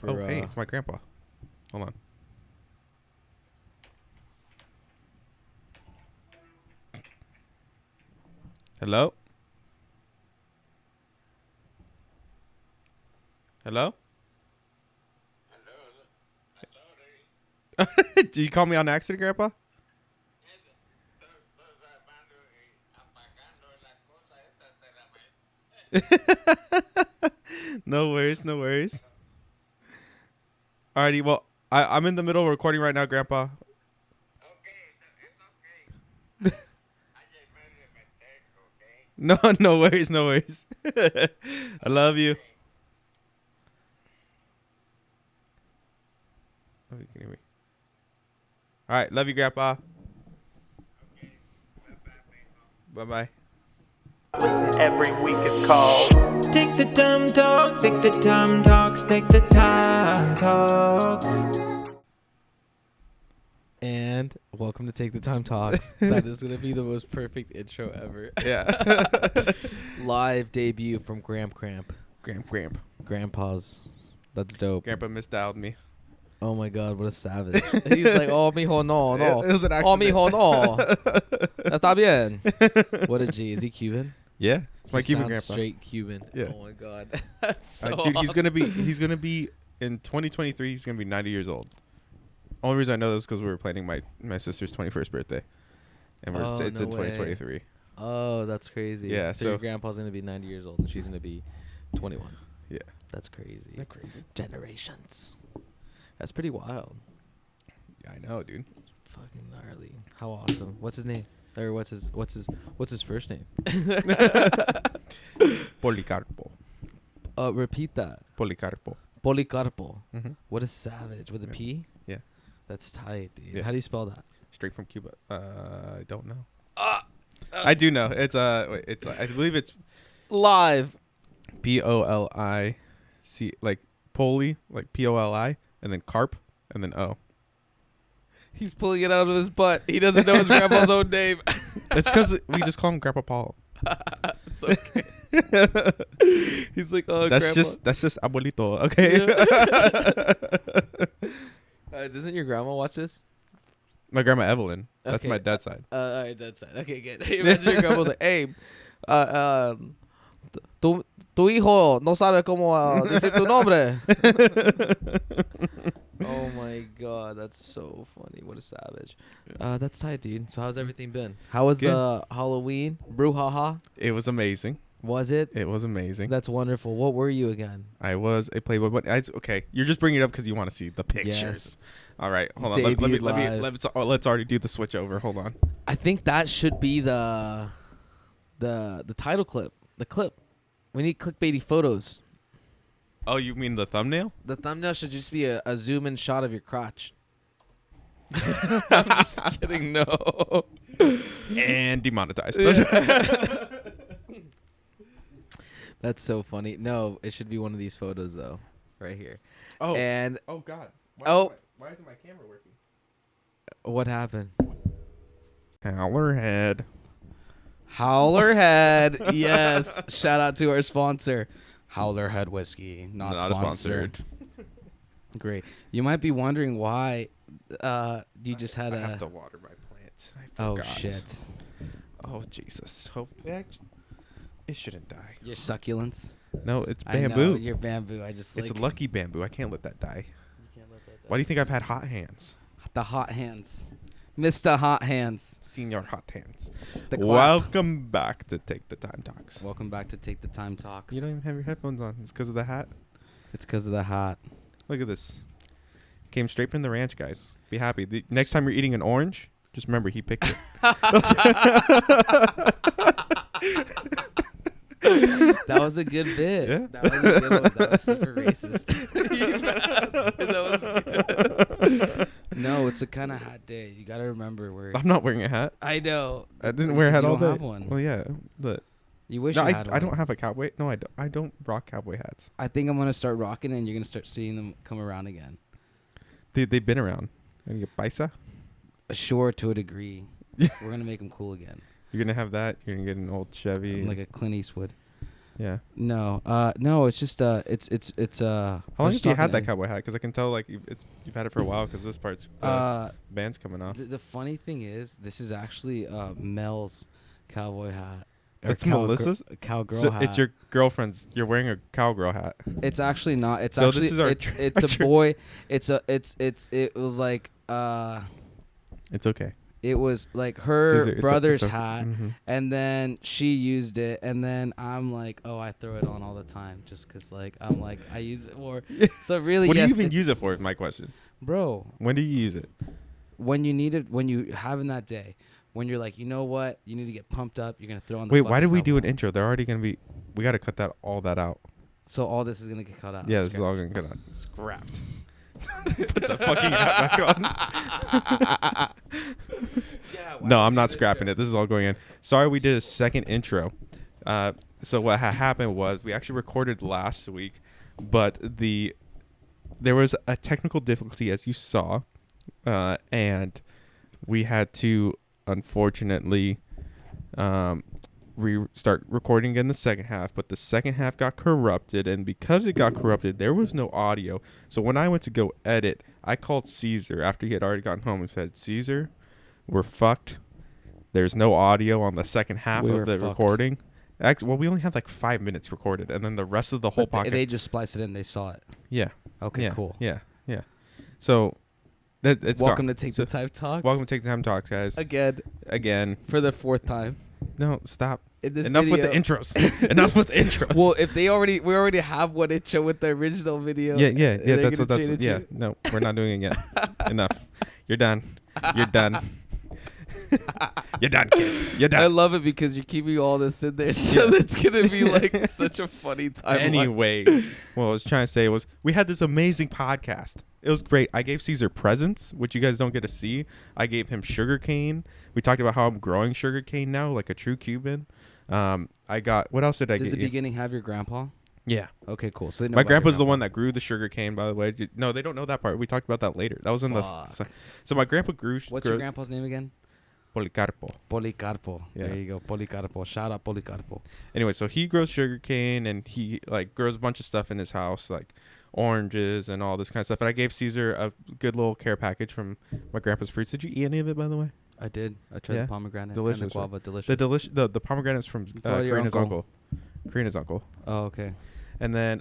For, hey, it's my grandpa. Hold on. Hello? Hello? Did you call me on accident, Grandpa? No worries, no worries. Alrighty, well, I'm in the middle of recording right now, Grandpa. No, no worries, no worries. I love you. Oh, you can hear me. All right, love you, Grandpa. Bye-bye. Every week is called Take the Time Talks, take the time talks, take the time talks. And welcome to Take the Time Talks. That is going to be the most perfect intro ever. Yeah. Live debut from Gramp. Grandpa's. That's dope. Grandpa misdialed me. Oh my God, what a savage. He's like, oh, mijo, no. It was an Oh, accident. mijo, no. Está bien. What a G. Is he Cuban? Yeah, it's my He Cuban sounds grandpa. straight Cuban. Yeah. Oh my God. That's so Dude, he's awesome. gonna be in 2023. He's gonna be 90 years old. Only reason I know this is because we were planning my sister's 21st birthday, and it's no in 2023. Oh, that's crazy. Yeah, So so- your grandpa's going to be 90 years old and she's going to be 21. Yeah. That's crazy. Isn't that crazy? Generations. That's pretty wild. Yeah, I know, dude. Fucking gnarly. How awesome. What's his name? Or what's his first name? Policarpo. Repeat that. Policarpo. Policarpo. Mm-hmm. What a savage. With a Yeah. P? Yeah. That's tight, dude. Yeah. How do you spell that? Straight from Cuba. I don't know. I do know. It's I believe it's Live. Polic, like Poli, like Poli, and then carp, and then O. He's pulling it out of his butt. He doesn't know his grandpa's own name. It's because we just call him Grandpa Paul. It's okay. He's like, oh, That's grandpa. just abuelito. Okay. Doesn't your grandma watch this? My grandma Evelyn. That's Okay. my dad's side. All right, that's it. Okay, good. Imagine your grandma was like, hey, tu hijo no sabe cómo decir tu nombre. Oh my God, that's so funny. What a savage. That's tight, dude. So how's everything been? How was Good. the Halloween? Brouhaha? It was amazing. Was it? It was amazing. That's wonderful. What were you again? I was a Playboy bunny. Okay, you're just bringing it up because you want to see the pictures. Yes. All right, hold on. Let's already do the switch over. Hold on. I think that should be the title clip. The clip. We need clickbaity photos. Oh, you mean the thumbnail? The thumbnail should just be a zoom in shot of your crotch. I'm just kidding. No. And demonetized. That's so funny. No, it should be one of these photos though, right here. Oh. And Oh God. Why isn't my camera working? what happened? Howlerhead. Howlerhead. Yes. Shout out to our sponsor, Howlerhead Whiskey. Not sponsored. Great. You might be wondering why you just had I have to water my plant. I Oh forgot. shit. Oh Jesus. Hope it shouldn't die. Your succulents. No, it's I know, bamboo. your bamboo. I just It's like lucky bamboo. I can't let that die. You can't let that Why do you think I've had hot hands? The hot hands. Mr. Hot Hands. Senior hot hands. The clap. Welcome back to Take the Time Talks. Welcome back to Take the Time Talks. You don't even have your headphones on. It's because of the hat. It's because of the hat. Look at this. Came straight from the ranch, guys. Be happy. The next time you're eating an orange, just remember he picked it. That was a good bit. Yeah. That was a good one. That was super racist. That was good. No, it's a kind of hot day. You got to remember where. I'm not wearing a hat. I know. I didn't wear a hat You all don't day. have one. Well, yeah. But You wish no, you had one. I don't have a cowboy. No, I don't rock cowboy hats. I think I'm going to start rocking and you're going to start seeing them come around again. They've been around. And you get paisa. Sure, to a degree. Yeah. We're going to make them cool again. You're gonna have that. You're gonna get an old Chevy. Like a Clint Eastwood. Yeah. No. No. It's just it's. How long have you had that cowboy hat? Because I can tell like you've had it for a while. Because this part's band's coming off. The funny thing is, this is actually Mel's cowboy hat. It's Melissa's cowgirl hat. It's your girlfriend's. You're wearing a cowgirl hat. It's actually not. It's so actually this is our it's a boy. It was like It's okay. It was like her Caesar, brother's it's hat, and then she used it, and then I'm like, oh, I throw it on all the time, just because like I'm like I use it more. So really, what yes, do you even use it for? Is my question, bro. When do you use it? When you need it, when you having that day, when you're like, you know what, you need to get pumped up. You're gonna throw on. The Wait, why did we do an hat. intro? They're already gonna be. We got to cut all that out. So all this is gonna get cut out. Yeah, this is all gonna get out. Scrapped. Put the fucking hat back on. No, I'm not scrapping it. This is all going in. Sorry, we did a second intro. So what happened was we actually recorded last week, but there was a technical difficulty, as you saw, and we had to unfortunately start recording in the second half. But the second half got corrupted, and because it got corrupted, there was no audio. So when I went to go edit, I called Caesar after he had already gotten home and said, "Caesar, we're fucked. There's no audio on the second half of the recording." Well, we only had like 5 minutes recorded, and then the rest of the whole podcast. They just spliced it in. They saw it. Yeah. Okay. Yeah. Cool. Yeah. Yeah. So it's welcome gone. to Take the Time Talks. Welcome to Take the Time Talks, guys. Again. For the fourth time. No, stop. Enough with the intros. Enough with the intros. Well, if we already have one intro with the original video. Yeah. That's yeah. No, we're not doing it yet. Enough. You're done. You're done. You're done, kid. You're done. I love it because you're keeping all this in there, so it's gonna be like such a funny time. Anyways, what I was trying to say was we had this amazing podcast. It was great. I gave Caesar presents, which you guys don't get to see. I gave him sugarcane. We talked about how I'm growing sugarcane now, like a true Cuban. I got, what else did I get? Does the beginning have your grandpa? Yeah. Okay, cool. So they know my grandpa's the one that grew the sugarcane, by the way. No, they don't know that part. We talked about that later. That was in so my grandpa grew. What's your grandpa's name again? Policarpo. Yeah. There you go. Policarpo. Shout out Policarpo. Anyway, so he grows sugarcane, and he like grows a bunch of stuff in his house, like oranges and all this kind of stuff. And I gave Caesar a good little care package from my grandpa's fruits. Did you eat any of it, by the way? I did. I tried the pomegranate. Delicious. And the guava. Delicious. The pomegranate's from Karina's uncle. Karina's uncle. Oh, okay. And then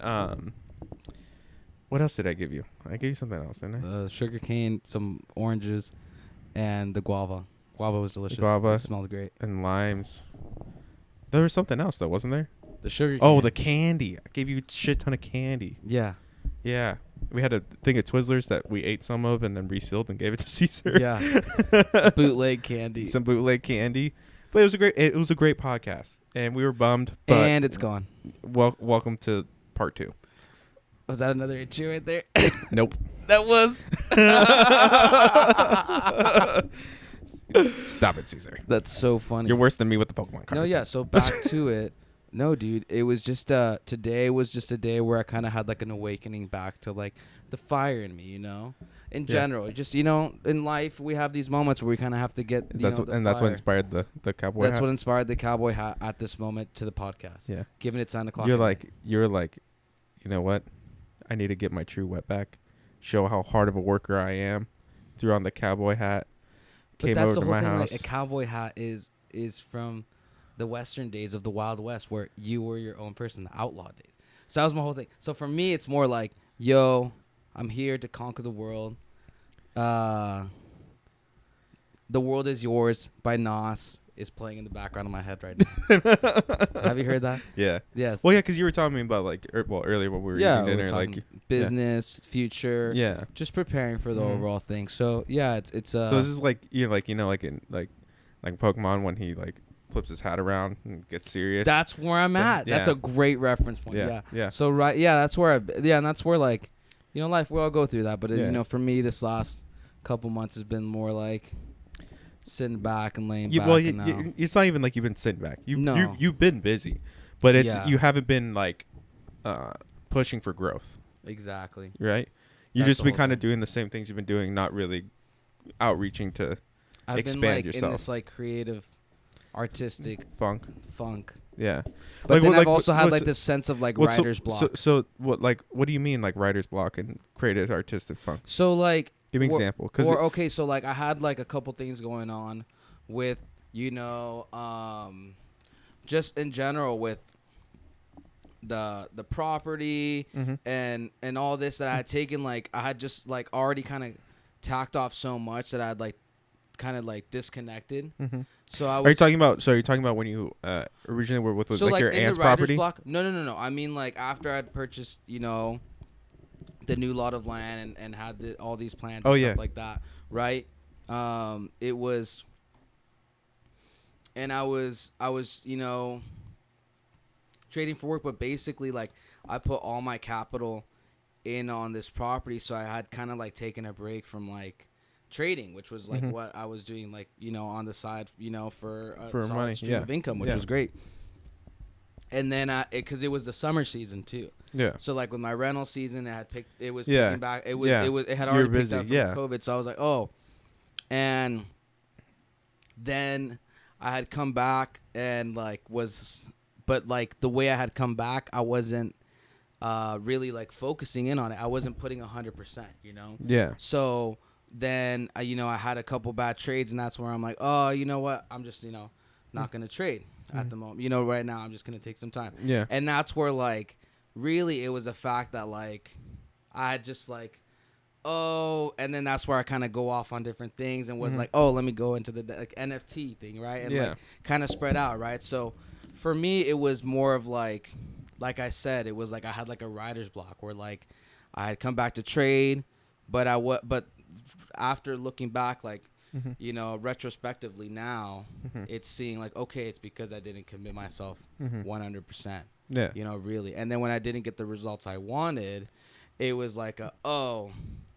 what else did I give you? I gave you something else, didn't I? Sugar cane, some oranges, and the guava. Guava was delicious. Guava. It smelled great. And limes. There was something else, though, wasn't there? The sugar cane. Oh, the candy. I gave you a shit ton of candy. Yeah. Yeah. We had a thing of Twizzlers that we ate some of and then resealed and gave it to Caesar. Yeah. Bootleg candy. Some bootleg candy. But it was a great podcast. And we were bummed. But and it's gone. Welcome to part 2. Was that another intro right there? Nope. That was. Stop it, Caesar. That's so funny. You're worse than me with the Pokemon cards. No, yeah. So back to it. No, dude. It was just today was just a day where I kind of had like an awakening back to like the fire in me, you know. In general, just in life we have these moments where we kind of have to get. That's what inspired the cowboy. That's hat? what inspired the cowboy hat at this moment to the podcast. Yeah. Given it's 9 o'clock. You're like, you know what? I need to get my true wet back. Show how hard of a worker I am. Threw on the cowboy hat. But came that's over the to whole my thing. house. Like a cowboy hat is from the Western days of the Wild West, where you were your own person, the outlaw days. So that was my whole thing. So for me, it's more like, yo, I'm here to conquer the world. The World Is Yours by Nas is playing in the background of my head right now. Have you heard that? Yeah. Yes. Well, yeah, because you were telling me about earlier when we were eating dinner, like business, future. Yeah. Just preparing for the overall thing. So yeah, it's So this is like like in Pokemon when he like flips his hat around and gets serious. That's where I'm at. Yeah. That's a great reference point. Yeah. Yeah. So that's where and that's where like, life we all go through that, but for me this last couple months has been more like sitting back and laying back. Well, it's not even like you've been sitting back. You've been busy, but you haven't been like pushing for growth. Exactly. Right. You've just been kind of doing the same things you've been doing, not really outreaching to expand yourself. In this like creative, artistic funk. Yeah. But then what- I've also had what's- like this sense of like what's writer's block. So what do you mean like writer's block and creative artistic funk? So like, Give me an or- example. 'Cause or okay, so like I had like a couple things going on with just in general with the property and all this that I had taken, like I had just like already kind of tacked off so much that I'd like kind of like disconnected. So I was. Are you talking about? So are you talking about when you originally were with So like like your in aunt's the writer's property? block? No. I mean like after I'd purchased, the new lot of land and had all these plans and stuff like that, right? It was, and I was, trading for work, but basically like I put all my capital in on this property, so I had kind of like taken a break from like trading, which was like what I was doing, like on the side, for a For solid money, stream yeah. of income, which Yeah. was great. And then because it was the summer season too. Yeah. So like with my rental season, it was Yeah. picking back. It Yeah. had You already were picked busy, up from yeah. COVID. So I was like, oh, and then I had come back and but like the way I had come back, I wasn't really like focusing in on it. I wasn't putting 100%, Yeah. So then I had a couple bad trades, and that's where I'm like, oh, you know what? I'm just not gonna trade at the moment. Right now I'm just gonna take some time. Yeah. And that's where like really it was a fact that like I had just like, oh, and then that's where I kind of go off on different things and was like, oh, let me go into the like NFT thing, right? And like kind of spread out, right? So for me it was more of like I said, it was like I had like a writer's block where like I had come back to trade, but after looking back, like retrospectively now, it's seeing like, okay, it's because I didn't commit myself 100%. Yeah. Really. And then when I didn't get the results I wanted, it was like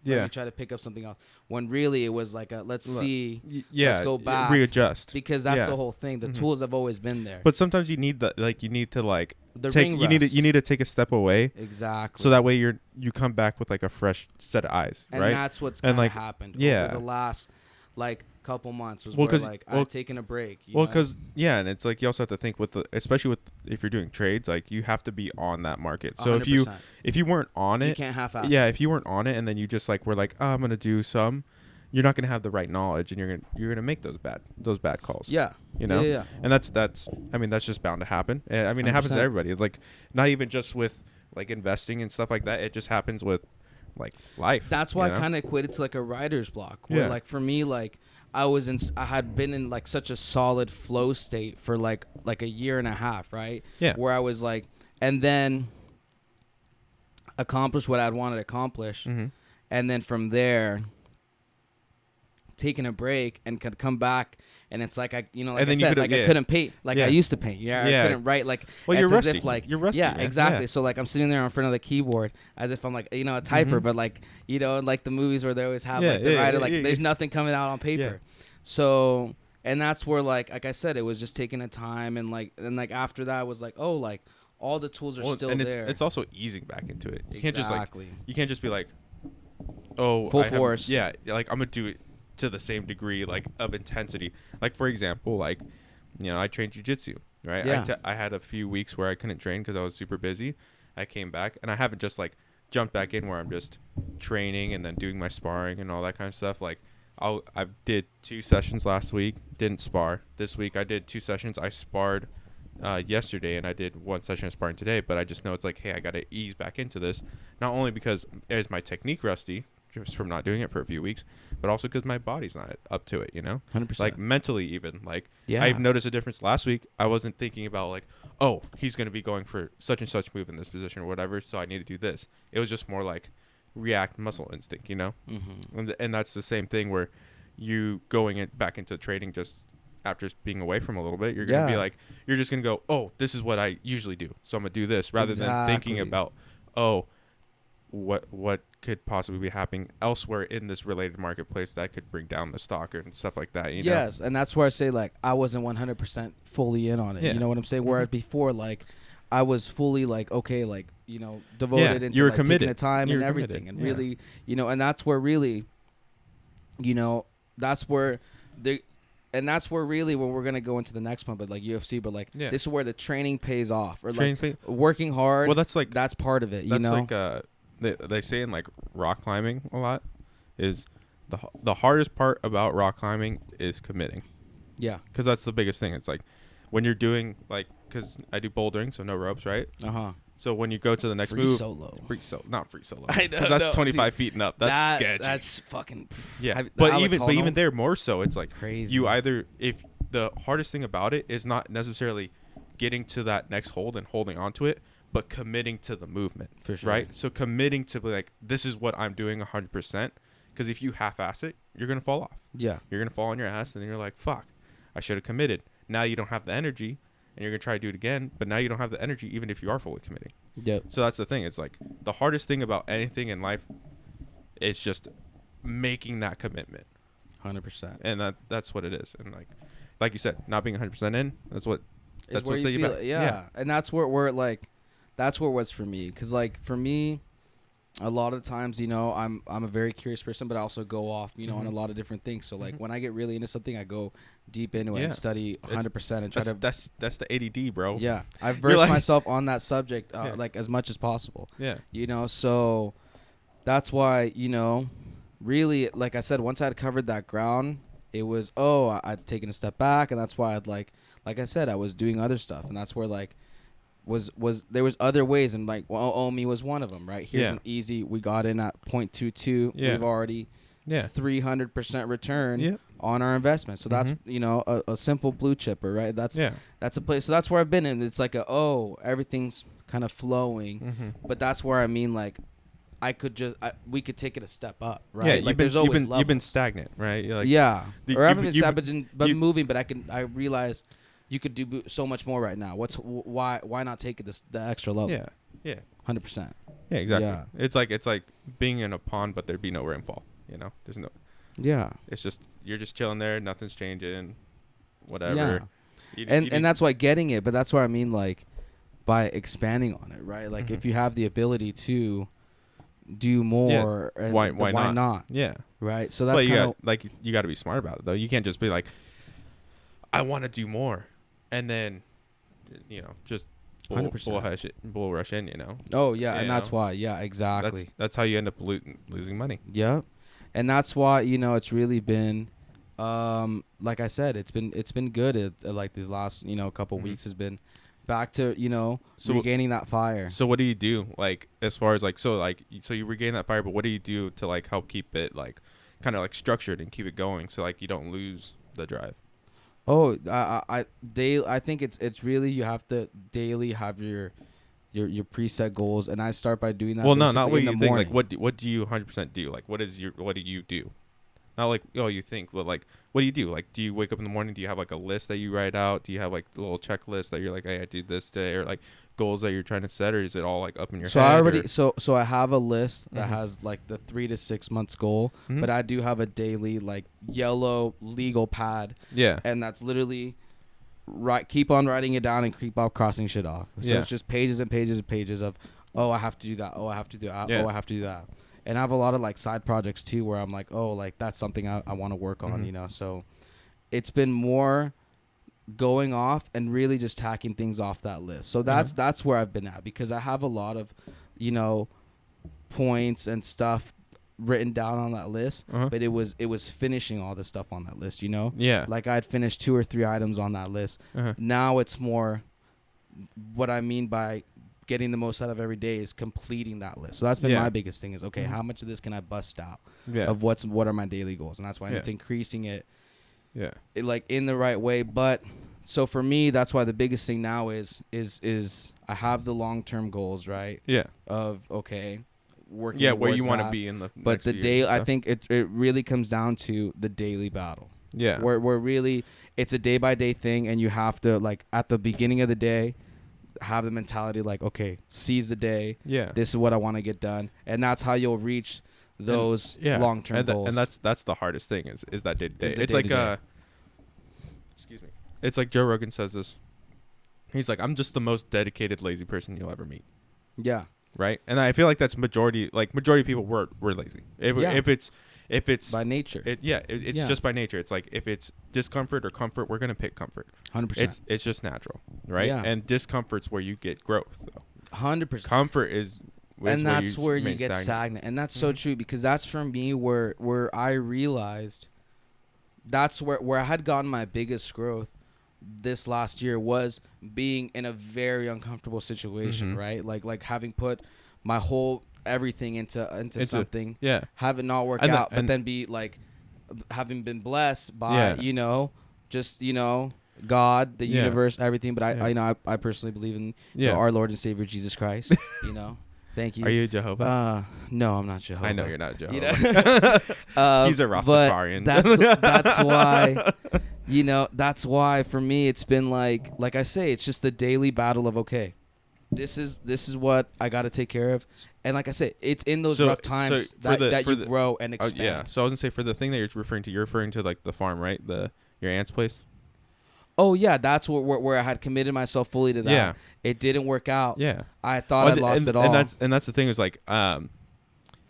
let me try to pick up something else. When really it was like let's go back, readjust, because that's the whole thing. The tools have always been there. But sometimes you need that, like you need to like The take ring you need rust. to take a step away, Exactly. so that way you come back with like a fresh set of eyes, and right? that's what's And, kind of like, happened yeah. over the last like couple months was Well, where 'cause- like well- I'd taken a break. Well, because and it's like you also have to think especially with if you're doing trades, like you have to be on that market. So 100%. if you weren't on it, You can't half-ass it. Yeah, if you weren't on it and then you just like were like, oh, I'm gonna do some, you're not gonna have the right knowledge, and you're gonna make those bad calls. Yeah. Yeah. And that's I mean that's just bound to happen. And I mean it happens to 100%. everybody. It's like not even just with like investing and stuff like that. It just happens with like life. That's why I kind of equated to like a writer's block. Where like for me, like I had been in like such a solid flow state for like a year and a half, right? Yeah. Where I was like, and then accomplish what I'd wanted to accomplish, and then from there, taking a break and could come back. And it's like I said, like I couldn't paint like I used to paint. I couldn't write like. Well, you're as rusty. if, like, You're rusty. Yeah, man. exactly. Yeah. So like I'm sitting there in front of the keyboard as if I'm like a typer, but like like the movies where they always have like the writer there's nothing coming out on paper. Yeah. So and that's where like I said, it was just taking a time and like after that I was like, oh, like all the tools are still and there. it's also easing back into it. You Exactly. can't just be like, oh, Full force. Yeah, like I'm gonna do it to the same degree like of intensity. Like for example, like I trained jiu-jitsu, right? Yeah. I had a few weeks where I couldn't train because I was super busy. I came back and I haven't just like jumped back in where I'm just training and then doing my sparring and all that kind of stuff. Like I did 2 sessions last week, didn't spar. This week I did 2 sessions. I sparred yesterday and I did 1 session of sparring today, but I just know it's like, hey, I got to ease back into this. Not only because is my technique rusty just from not doing it for a few weeks, but also because my body's not up to it, 100%. like mentally even. Like Yeah. I've noticed a difference. Last week I wasn't thinking about like, oh, he's going to be going for such and such move in this position or whatever, so I need to do this. It was just more like react muscle instinct, and that's the same thing where you going back into trading just after being away from a little bit, you're going to be like, you're just going to go, oh, this is what I usually do, so I'm going to do this, rather than thinking about, oh, what could possibly be happening elsewhere in this related marketplace that could bring down the stock and stuff like that. Yes, and that's where I say like I wasn't 100% fully in on it. Yeah. You know what I'm saying? Whereas before, like I was fully like okay, like devoted into you were like, committed. taking the time You and were everything, committed. and really, and that's where really, that's where and that's where really where we're gonna go into the next one, but like UFC, but like this is where the training pays off, or working hard. Well, that's part of it. That's like they say in like rock climbing a lot is the hardest part about rock climbing is committing. Yeah, because that's the biggest thing. It's like when you're doing like, because I do bouldering, so no ropes, right? So when you go to the next move, not free solo. I know, because that's 25 feet and up. That's sketchy. That's fucking. Yeah, but even there more so, it's like crazy. You either, if the hardest thing about it is not necessarily getting to that next hold and holding onto it, but committing to the movement. For sure. Right. So committing to like, this is what I'm doing 100%. Because if you half-ass it, you're gonna fall off. Yeah. You're gonna fall on your ass, and then you're like, fuck, I should have committed. Now you don't have the energy. And you're going to try to do it again, but now you don't have the energy even if you are fully committing. Yep. So that's the thing. It's like the hardest thing about anything in life is just making that commitment. 100%. And that's what it is. And like you said, not being 100% in, that's what you feel. Yeah. And that's where like that's where it was for me, cuz like for me a lot of times, you know, I'm a very curious person, but I also go off, you know, on a lot of different things. So like when I get really into something, I go deep into it and study 100% and try to. That's the ADD, bro. Yeah, I verse myself on that subject like as much as possible. Yeah. You know, so that's why, you know, really, like I said, once I had covered that ground, it was I'd taken a step back, and that's why I'd like I said, I was doing other stuff, and that's where like. There was other ways, and like Omi was one of them, right? Here's an easy. We got in at 0.22. Yeah. We've already 300% return on our investment. So that's you know a simple blue chipper, right? That's a place. So that's where I've been, and it's like everything's kind of flowing, but that's where I mean like I could just we could take it a step up, right? Yeah, like you've been stagnant, right? You're like, or I haven't been stagnant, but moving. But I realize. You could do so much more right now. Why not take it the extra level? Yeah. 100%. Yeah, exactly. Yeah. It's like being in a pond, but there'd be no rainfall. You know, there's no. Yeah. It's just you're just chilling there. Nothing's changing. Whatever. Yeah. And that's why getting it, but that's what I mean, like by expanding on it, right? Like if you have the ability to do more, and why not? Yeah. Right. So that's you got to be smart about it though. You can't just be like, I want to do more. And then, you know, just bull rush in, you know. Oh, yeah, and that's why. Yeah, exactly. That's how you end up losing money. Yeah. And that's why, you know, it's really been, like I said, it's been good. Like these last, you know, couple weeks has been back to, you know, regaining that fire. So what do you do, like, as far as, like, so you regain that fire, but what do you do to, like, help keep it, like, kind of, like, structured and keep it going so, like, you don't lose the drive? Oh, I think it's really you have to daily have your preset goals, and I start by doing that. Well, no, not what you think. Like, what do you 100% do? Like, what do you do? Not like you think, but like, what do you do? Like, do you wake up in the morning? Do you have like a list that you write out? Do you have like a little checklist that you're like, hey, I did this today, or like goals that you're trying to set, or is it all like up in your head? So I have a list that has like the 3 to 6 months goal, but I do have a daily like yellow legal pad. Yeah. And that's literally keep on writing it down and keep on crossing shit off. So it's just pages and pages and pages of, I have to do that. I have to do that. I have to do that. And I have a lot of like side projects too, where I'm like, like that's something I want to work on, you know? So it's been more going off and really just tacking things off that list. So that's where I've been at, because I have a lot of, you know, points and stuff written down on that list, but it was finishing all the stuff on that list, you know? Yeah. Like I'd finished 2 or 3 items on that list. Now it's more what I mean by getting the most out of every day is completing that list. So that's been my biggest thing is, okay, how much of this can I bust out of what are my daily goals? And that's why it's increasing it. Yeah. Like in the right way. But so for me, that's why the biggest thing now is I have the long-term goals, right? Yeah. Of, okay, working where you want to that. be in the But the day, I think it really comes down to the daily battle. Yeah. Where really it's a day-by-day thing, and you have to, like, at the beginning of the day, have the mentality like, okay, seize the day. Yeah. This is what I want to get done. And that's how you'll reach those long-term goals. And that's the hardest thing is that day-to-day. It's like excuse me. It's like Joe Rogan says this. He's like, I'm just the most dedicated lazy person you'll ever meet. Yeah. right? And I feel like that's majority of people were lazy. If it's by nature. It's just by nature. It's like if it's discomfort or comfort, we're gonna pick comfort. 100%. It's just natural, right? Yeah. And discomfort's where you get growth, though. 100%. Comfort is and that's where you get stagnant. stagnant. And that's so true, because that's for me where I realized that's where I had gotten my biggest growth this last year, was being in a very uncomfortable situation, right? Like having put my whole everything into something, have it not work out, but then be like having been blessed by just God, the universe, everything. But I personally believe in our Lord and Savior Jesus Christ. Thank you. Are you Jehovah? No, I'm not Jehovah. I know you're not Jehovah. He's a Rastafarian. But that's why. That's why for me it's been like I say, it's just the daily battle of, okay, this is what I got to take care of. And like I said, it's in those rough times that you grow and expand. So I was gonna say, for the thing that you're referring to like the farm, right? Your aunt's place. Oh yeah, that's where I had committed myself fully to that. Yeah. It didn't work out. Yeah. I thought I lost it all. And that's the thing, is like, because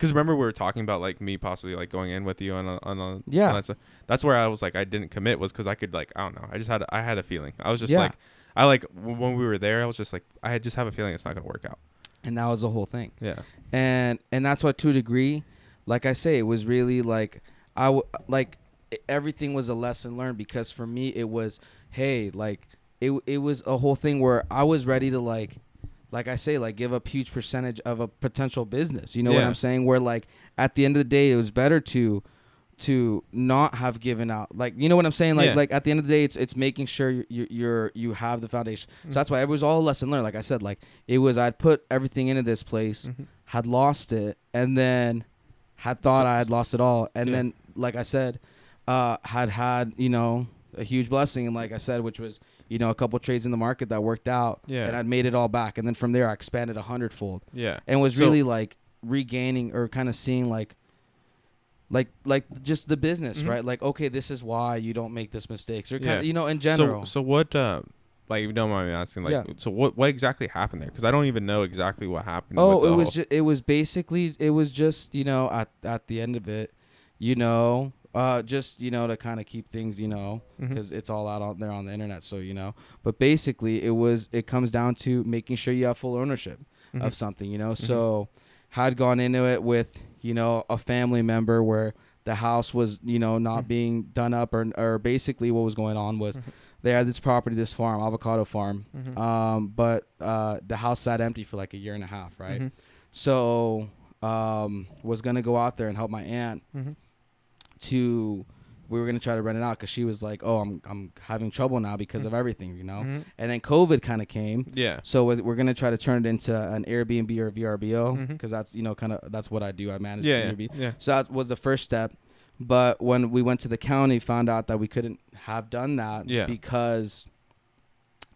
remember we were talking about like me possibly like going in with you on that stuff. That's where I was like, I didn't commit, was because I could, like, I don't know, I had a feeling. I was just like, when we were there, I was just like, I just have a feeling it's not gonna work out. And that was the whole thing. Yeah. And that's why, to a degree, like I say, it was really like everything was a lesson learned, because for me it was, hey, like it was a whole thing where I was ready to like I say, like give up huge percentage of a potential business. You know what I'm saying? Where like at the end of the day, it was better to not have given out. Like, you know what I'm saying? Like at the end of the day, it's making sure you have the foundation. So that's why it was all a lesson learned. Like I said, like it was, I'd put everything into this place, had lost it, and then had thought I had lost it all, and then like I said, had a huge blessing, and like I said, which was a couple trades in the market that worked out, and I'd made it all back, and then from there I expanded 100-fold, and was really like regaining, or kind of seeing like just the business, right? Like, okay, this is why you don't make this mistakes, or kind of, in general. So what, like, you don't mind me asking, like, so what exactly happened there? Because I don't even know exactly what happened. Oh, it was basically, it was just, at the end of it, just, to kind of keep things, because it's all out there on the internet. So, but basically it comes down to making sure you have full ownership of something, so had gone into it with, a family member where the house was, not being done up, or basically what was going on was they had this property, this farm, avocado farm. But the house sat empty for like a year and a half. Right. So, was going to go out there and help my aunt we were going to try to rent it out, because she was like, oh, I'm having trouble now because of everything, and then COVID kind of came. So we're going to try to turn it into an Airbnb or VRBO, because that's, kind of, that's what I do. I manage Airbnb. So that was the first step. But when we went to the county, found out that we couldn't have done that because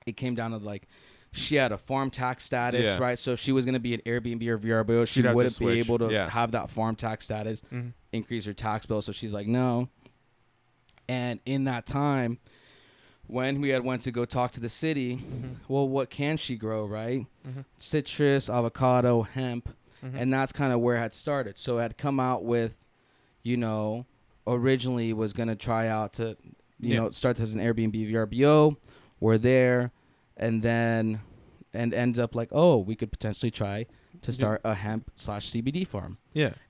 it came down to like, she had a farm tax status, right? So if she was going to be an Airbnb or VRBO, she wouldn't be able to have that farm tax status, increase her tax bill. So she's like, no. And in that time, when we had went to go talk to the city, well, what can she grow, right? Citrus, avocado, hemp. And that's kind of where it had started. So it had come out with, originally was going to try out to, start as an Airbnb VRBO. We're there. And then, ends up like, oh, we could potentially try to start a hemp/CBD farm.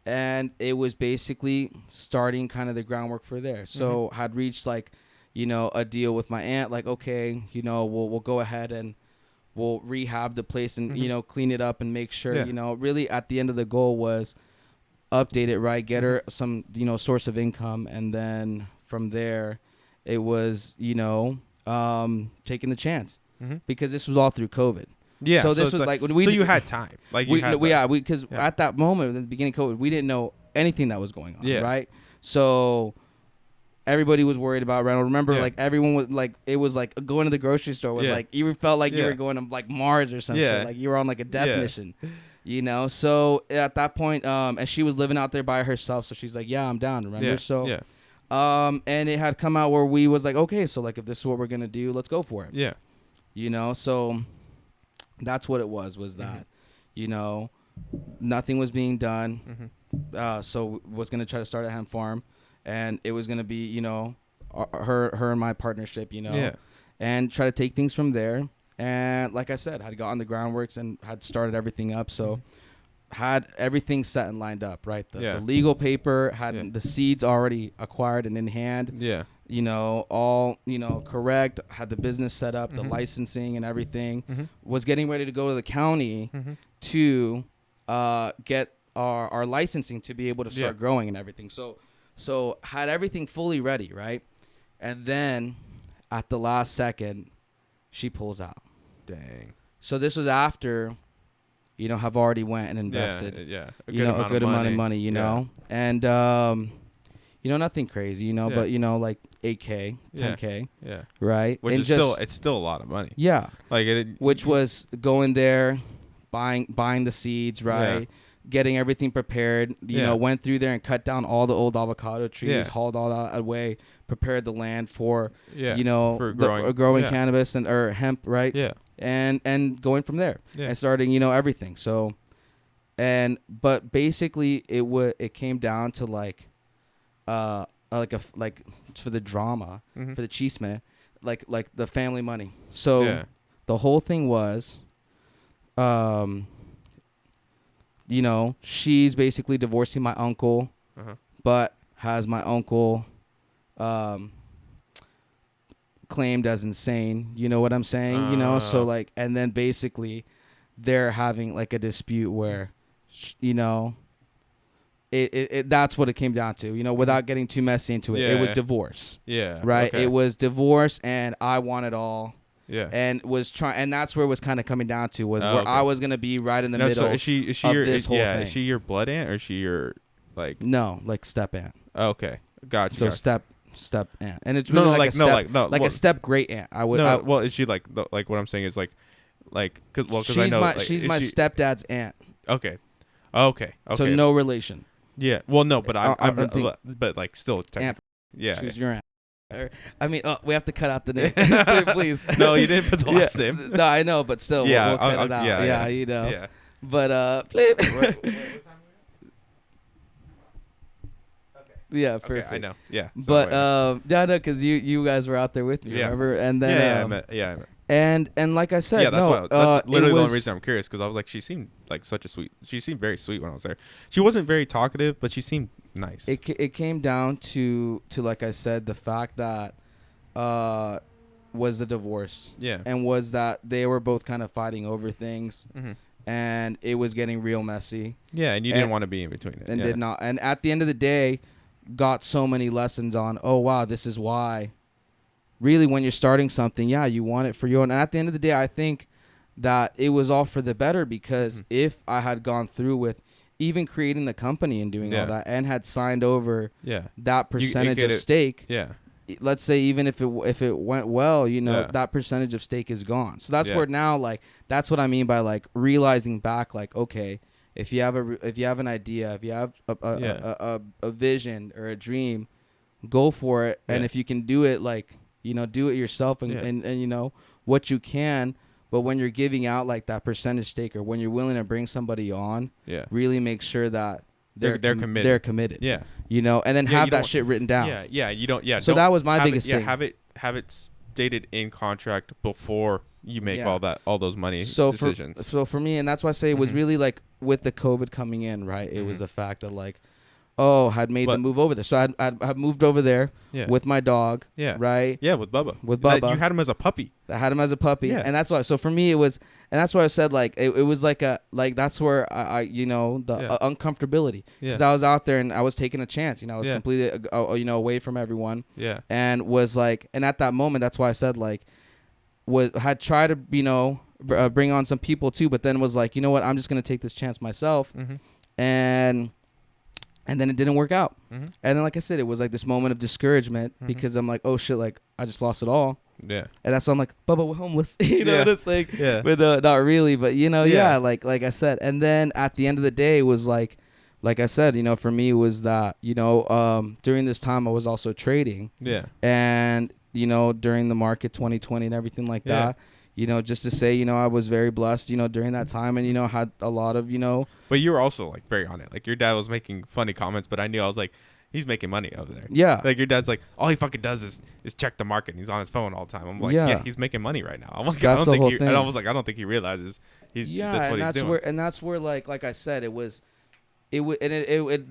And it was basically starting kind of the groundwork for there. So had reached like, a deal with my aunt, like, okay, we'll go ahead and we'll rehab the place and, clean it up and make sure, really at the end of the goal was update it, right? Get her some, source of income. And then from there, it was, taking the chance. Because this was all through COVID. So this was like when so you had time. Like because at that moment, at the beginning of COVID, we didn't know anything that was going on. Right. So everybody was worried about rental. Remember, like everyone was like, it was like going to the grocery store was like, you felt like you were going to like Mars or something. Like you were on like a death mission. So at that point, and she was living out there by herself. So she's like, yeah, I'm down. Remember? So and it had come out where we was like, okay, so like if this is what we're gonna do, let's go for it. So that's what it was that, Nothing was being done. Mm-hmm. So was gonna try to start a hemp farm, and it was gonna be, you know, her and my partnership, you know, Yeah. and try to take things from there. And like I said, had gotten the groundworks and had started everything up. So had everything set and lined up, right? The legal paper, had the seeds already acquired and in hand. Yeah. You know, all, you know, correct. Had the business set up, the Mm-hmm. licensing and everything. Mm-hmm. Was getting ready to go to the county Mm-hmm. to get our licensing to be able to start growing and everything. So had everything fully ready, right? And then at the last second, she pulls out. Dang. So this was after, you know, have already went and invested, Yeah. a good amount of money, you know, and you know, nothing crazy, you know, but you know, like 8K, 10K, Yeah. right? Which and is just, it's still a lot of money. yeah, Like which was going there, buying the seeds, right? Yeah. Getting everything prepared, you know, went through there and cut down all the old avocado trees, hauled all that away, prepared the land for, you know, for growing cannabis or hemp, right? Yeah. And going from there and starting, you know, everything. So, but basically it came down to like for the drama, for the chisme, like the family money. So the whole thing was, you know, she's basically divorcing my uncle, but has my uncle claimed as insane. You know what I'm saying? You know, so like, and then basically they're having like a dispute where, you know, it that's what it came down to, you know, without getting too messy into it. It was divorce. Yeah. Right. Okay. It was divorce, and I want it all. Yeah. And was trying, and that's where it was kind of coming down to, was where I was gonna be right in the middle. So is she of your this whole thing. Is she your blood aunt, or is she your like? No, like step aunt. Okay, gotcha. So gotcha. step aunt, and it's really a step great aunt. I would. No, well, is she like what I'm saying is like because I know she's my stepdad's aunt. Okay. Okay. So no relation. Yeah. Well, no, but I'm but like still aunt. Yeah. She's your aunt. I mean, we have to cut out the name, please. No, you didn't put the last name. No, I know, but still, we'll cut it out. Yeah, you know. Yeah. But yeah, perfect. Okay, I know. Yeah. But no, because you guys were out there with me, remember? And then I met. And like I said, yeah, that's no, that's literally the only reason I'm curious, because I was like, she seemed like she seemed very sweet when I was there. She wasn't very talkative, but she seemed nice. It came down to like I said, the fact that was the divorce. Yeah. And was that they were both kind of fighting over things. Mm-hmm. And it was getting real messy. Yeah, and you didn't want to be in between it. And did not. And at the end of the day, got so many lessons on, oh, wow, this is why. Really, when you're starting something, you want it for your own. And at the end of the day, I think that it was all for the better, because if I had gone through with even creating the company and doing all that, and had signed over that percentage of stake, let's say even if it went well, you know, that percentage of stake is gone. So that's where now, like, that's what I mean by like realizing back, like, okay, if you have an idea, if you have a vision or a dream, go for it. And if you can do it, like, you know, do it yourself and you know what you can. But when you're giving out like that percentage stake, or when you're willing to bring somebody on, really make sure that they're committed. They're committed. Yeah. You know, and then have that shit written down. Yeah. Yeah. You don't. Yeah. So that was my biggest thing. Have it stated in contract before you make all those money decisions. So for me, and that's why I say it was really like with the COVID coming in, right? It was a fact of like, had made the move over there. So I'd moved over there with my dog. Yeah. Right. Yeah, with Bubba. You had him as a puppy. I had him as a puppy. Yeah. And that's why. So for me, it was, and that's why I said like it was like that's where I you know, the uncomfortability, because I was out there and I was taking a chance. You know, I was completely you know, away from everyone. Yeah. And was like, and at that moment, that's why I said like, had tried to, you know, bring on some people too, but then was like, you know what, I'm just gonna take this chance myself. And then it didn't work out. And then, like I said, it was like this moment of discouragement, because I'm like, oh shit, like I just lost it all. Yeah. And that's why I'm like, Bubba, we're homeless. You know what it's like? Yeah. But not really. But you know, like I said. And then at the end of the day, it was like I said, you know, for me was that, you know, during this time I was also trading. Yeah. And you know, during the market 2020 and everything like that, you know, just to say, you know, I was very blessed, you know, during that time, and, you know, had a lot of, you know. But you were also like very on it. Like your dad was making funny comments, but I knew I was like, he's making money over there. Yeah. Like your dad's like, all he fucking does is check the market. And he's on his phone all the time. I'm like, yeah, he's making money right now. I'm like, That's I the don't whole think thing. I was like, I don't think he realizes that's what he's doing. And that's where like I said, it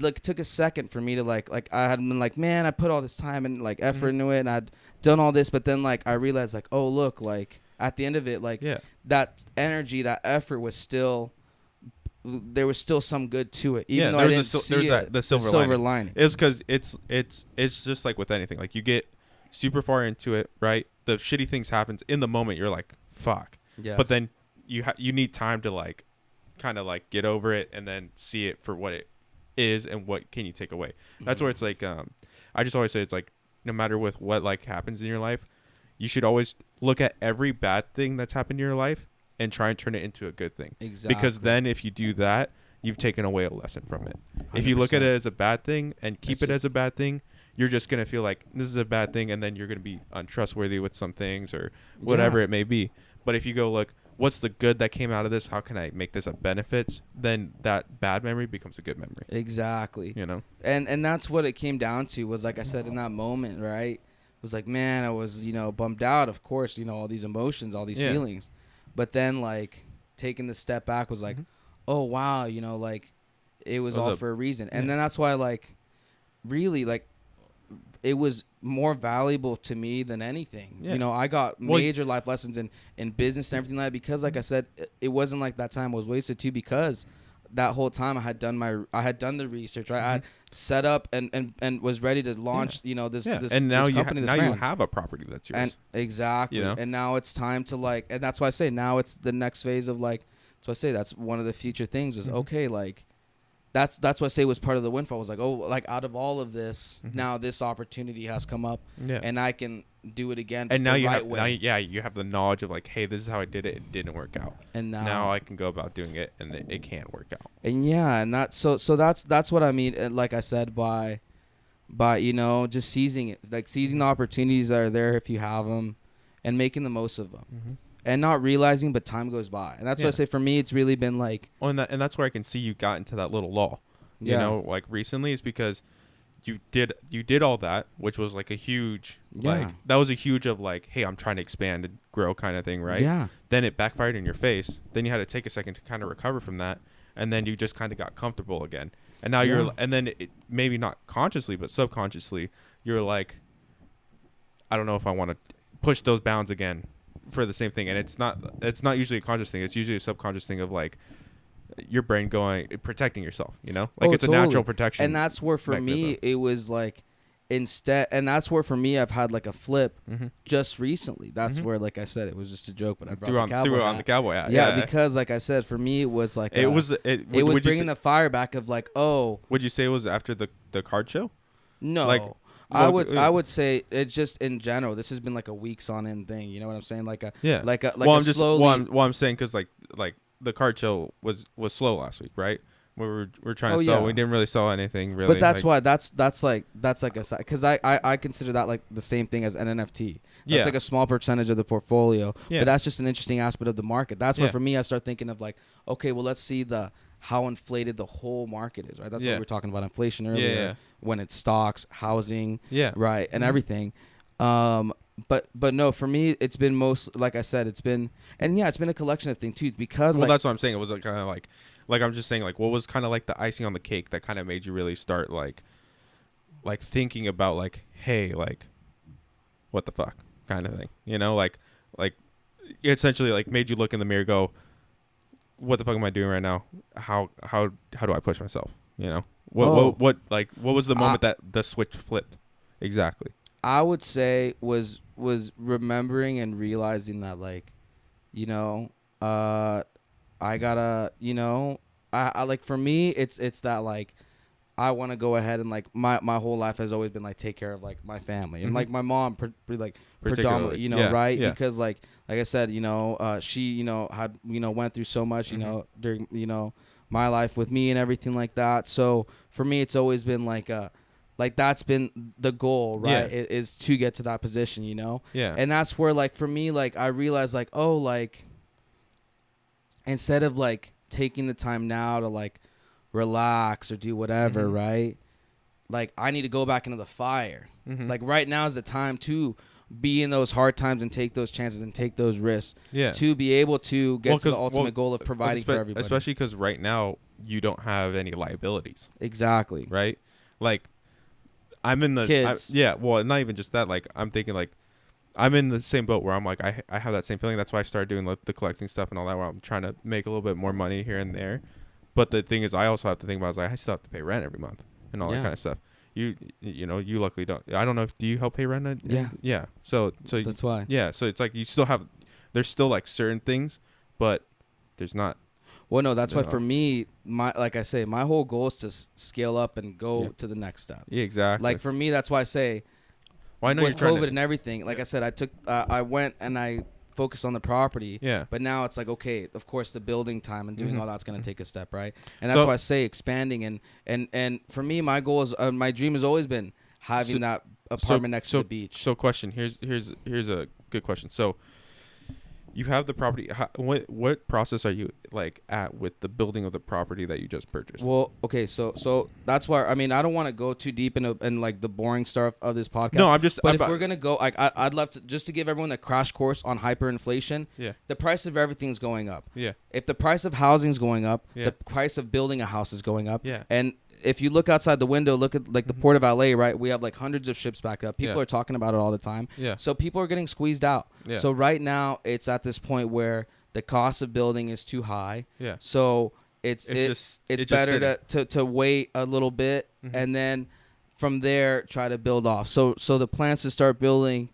like took a second for me to like I had been like, man, I put all this time and like effort into it, and I'd done all this, but then like I realized like, oh look, like at the end of it, like that energy, that effort was still, there was still some good to it, even though I didn't see the silver lining. It's because it's just like with anything, like you get super far into it, right? The shitty things happens in the moment. You're like, fuck. Yeah. But then you need time to like kind of like get over it and then see it for what it is and what can you take away. That's where it's like I just always say it's like no matter with what like happens in your life, you should always look at every bad thing that's happened in your life and try and turn it into a good thing. Exactly. Because then if you do that, you've taken away a lesson from it. 100%. If you look at it as a bad thing and keep it as a bad thing, you're just going to feel like this is a bad thing, and then you're going to be untrustworthy with some things or whatever it may be. But if you go, look, what's the good that came out of this? How can I make this a benefit? Then that bad memory becomes a good memory. Exactly. You know? And that's what it came down to, was like I said in that moment, right? It was like, man, I was, you know, bummed out, of course, you know, all these emotions, all these feelings. But then like taking the step back was like, oh wow, you know, like it was all for a reason. And then that's why like really like it was more valuable to me than anything. You know, I got major life lessons in business and everything like that, because like I said, it wasn't like that time was wasted too, because that whole time I had done the research, right? I had set up and was ready to launch, you know, this and now this company, you have a property that's yours. And exactly. You know? And now it's time to like, and that's why I say now it's the next phase of like, that's why I say that's one of the future things was okay, like that's what I say was part of the windfall, was like, oh, like out of all of this, now this opportunity has come up, and I can do it again. And now you right have way. you have the knowledge of like, hey, this is how I did it. It didn't work out. And now I can go about doing it, and it can work out. And and that's so that's what I mean. Like I said, by you know, just seizing it, like seizing the opportunities that are there if you have them, and making the most of them. And not realizing, but time goes by. And that's what I say, for me, it's really been like... Oh, and that's where I can see you got into that little lull. You know, like recently, is because you did all that, which was like a huge... Like, that was a huge of like, hey, I'm trying to expand and grow kind of thing, right? Yeah. Then it backfired in your face. Then you had to take a second to kind of recover from that. And then you just kind of got comfortable again. And now you're... And then maybe not consciously, but subconsciously, you're like, I don't know if I want to push those bounds again for the same thing. And it's not usually a conscious thing. It's usually a subconscious thing of like your brain protecting yourself, you know, like it's totally a natural protection. And that's where for me it was like and that's where for me I've had like a flip just recently. That's where, like I said, it was just a joke, but I brought the cowboy hat. Yeah, because like I said, for me it was like it was bringing the fire back of like, oh, would you say it was after the card show? No, like, I would say it's just in general. This has been like a weeks on end thing. You know what I'm saying? Like I'm saying because like the card show was slow last week, right? We were trying to sell. We didn't really sell anything really. But that's why that's like a side, because I consider that like the same thing as an NFT. That's like a small percentage of the portfolio. Yeah. But that's just an interesting aspect of the market. That's where for me I start thinking of like, okay, well let's see how inflated the whole market is, right? That's what we were talking about inflation earlier, when it's stocks, housing, right, and everything. But no, for me, it's been most, like I said, it's been a collection of things too, because that's what I'm saying. It was kind of like I'm just saying, like, what was kind of like the icing on the cake that kind of made you really start like thinking about like, hey, like, what the fuck kind of thing, you know, like essentially like made you look in the mirror, go, what the fuck am I doing right now? How do I push myself? You know, what was the moment that the switch flipped? Exactly. I would say was remembering and realizing that, like, you know, I gotta, you know, I like, for me, it's that like, I want to go ahead and like my whole life has always been like take care of like my family and like my mom predominantly, you know, right? Because like I said, you know, she, you know, had, you know, went through so much, you know, during, you know, my life with me and everything like that. So for me, it's always been like Like that's been the goal, right? Yeah. Is to get to that position, you know? Yeah. And that's where like for me, like I realized like, oh, like instead of like taking the time now to like relax or do whatever, Mhm. right? Like I need to go back into the fire. Mhm. Like right now is the time to be in those hard times and take those chances and take those risks Yeah. to be able to get to the 'Cause- ultimate goal of providing for everybody. Especially because right now you don't have any liabilities, Exactly. right? Like I'm in the Kids. yeah. Well, not even just that. Like I'm thinking like I'm in the same boat where I'm like I have that same feeling. That's why I started doing like, the collecting stuff and all that. Where I'm trying to make a little bit more money here and there. But the thing is, I also have to think about is like I still have to pay rent every month and all that Yeah. kind of stuff. You know, you luckily don't. I don't know if do you help pay rent? Yeah. Yeah. So That's why. yeah. So it's like you still have. There's still like certain things, but there's not. Well, no, that's why No. for me, like I say, my whole goal is to scale up and go Yeah. to the next step. Yeah, exactly. Like for me, that's why I say well, I know with you're trying COVID to, and everything, like I said, I went and I focused on the property. Yeah. But now it's like, okay, of course, the building time and doing Mhm. all that's going to take a step, right? And that's So- why I say expanding and for me, my goal is my dream has always been having So- that apartment next to the beach. So question. Here's a good question. So you have the property. What process are you like at with the building of the property that you just purchased? Well, okay, so that's why I mean I don't want to go too deep into like the boring stuff of this podcast. No, I'm just. But if we're gonna go, like I'd love to just to give everyone a crash course on hyperinflation. Yeah. The price of everything's going up. Yeah. If the price of housing is going up, Yeah. the price of building a house is going up. Yeah. And if you look outside the window, look at like the port of LA, right? We have like hundreds of ships back up. People Yeah. are talking about it all the time. Yeah. So people are getting squeezed out. Yeah. So right now it's at this point where the cost of building is too high. Yeah. So it's just better sitting. to wait a little bit Mhm. and then from there try to build off. So the plans to start building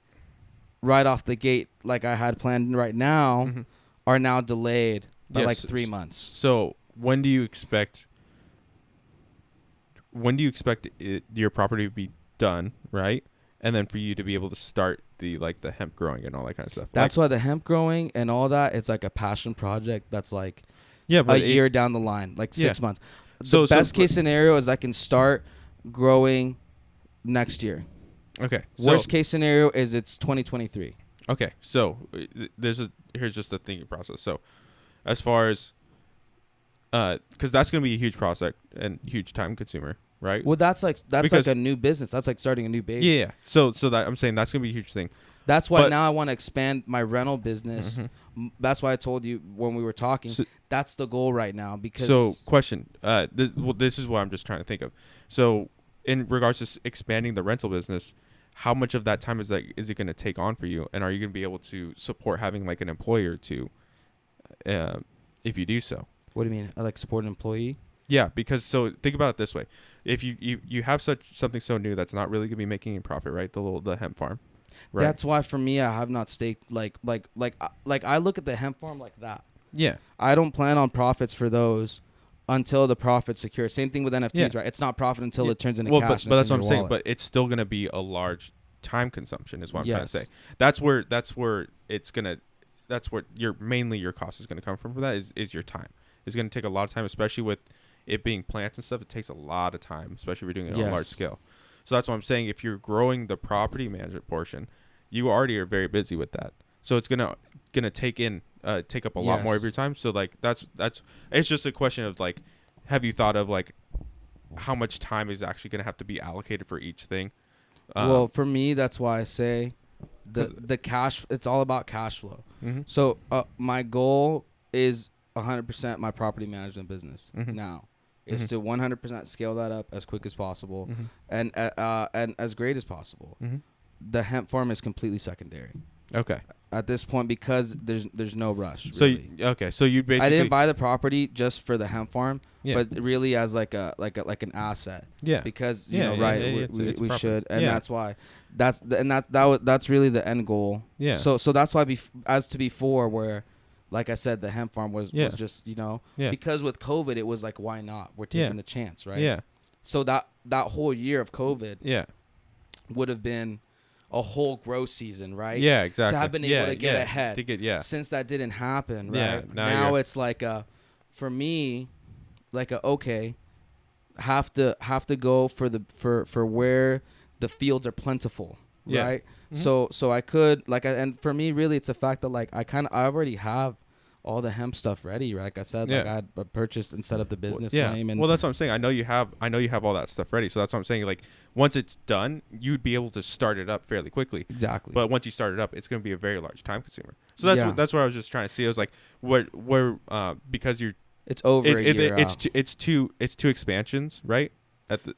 right off the gate like I had planned right now Mhm. are now delayed by Yes, like 3 months. So when do you expect? Your property to be done, right? And then for you to be able to start the hemp growing and all that kind of stuff. That's why the hemp growing and all that, it's like a passion project that's like yeah, a year down the line, like 6 Yeah. months. So- The so- best case scenario is I can start growing next year. Okay. Worst case scenario is it's 2023. Okay, so here's just the thinking process. So, as far as, because that's gonna be a huge process and huge time consumer, right? Well, that's like Because- a new business. That's like starting a new baby. Yeah. So that I'm saying that's gonna be a huge thing. That's why But- now I want to expand my rental business. Mhm. That's why I told you when we were talking. So- That's the goal right now because So, question. This is what I'm just trying to think of. So, in regards to expanding the rental business, how much of that time is it going to take on for you, and are you going to be able to support having like an employer to, if you do so? What do you mean? I like support an employee? Yeah, because so think about it this way: if you have something so new that's not really going to be making a profit, right? The hemp farm, right? That's why for me I have not staked like I look at the hemp farm like that. yeah, I don't plan on profits for those until the profit's secure. Same thing with NFTs, Yeah. right? It's not profit until Yeah. it turns into well, cash. but that's what I'm saying. But it's still going to be a large time consumption, is what I'm trying to Yes. say. That's where it's gonna. That's where mainly your cost is going to come from for that is your time. It's going to take a lot of time, especially with it being plants and stuff. It takes a lot of time, especially if you're doing it on a large Yes. scale. So that's what I'm saying. If you're growing the property management portion, you already are very busy with that. So it's gonna take up a lot more of Yes. your time. So like that's it's just a question of like, have you thought of like how much time is actually gonna have to be allocated for each thing? Well, for me, that's why I say the cash. It's all about cash flow. Mhm. So my goal is 100% my property management business Mhm. now is Mhm. to 100% scale that up as quick as possible Mhm. and as great as possible. Mhm. The hemp farm is completely secondary Okay. at this point because there's no rush. So Really. so you basically I didn't buy the property just for the hemp farm, Yeah. but really as like an asset. Yeah. Because Yeah, know, yeah, right, yeah, yeah, we it's we proper. should, and Yeah. that's why, that's really the end goal. Yeah. So that's why as to before, where, like I said, the hemp farm was Yeah. just Yeah. because with COVID it was like why not? We're taking Yeah. the chance, right? Yeah. So that whole year of COVID Yeah. would have been a whole growth season, right? Yeah. Exactly. To have been able to get yeah. ahead. To get yeah. Since that didn't happen, right? Yeah, now Now you're- it's like for me, like okay, have to go for where the fields are plentiful, Yeah. right? Mhm. So I could and for me really it's a fact that like I already have all the hemp stuff ready, right? Like I said, like Yeah. I had purchased and set up the Well, business yeah. name, and Well, that's what I'm saying. I know you have all that stuff ready. So that's what I'm saying. Like once it's done, you'd be able to start it up fairly quickly. exactly. But once you start it up, it's going to be a very large time consumer. So that's Yeah. that's what I was just trying to see. I was like, where because you're It's over a year out. it's two expansions, right?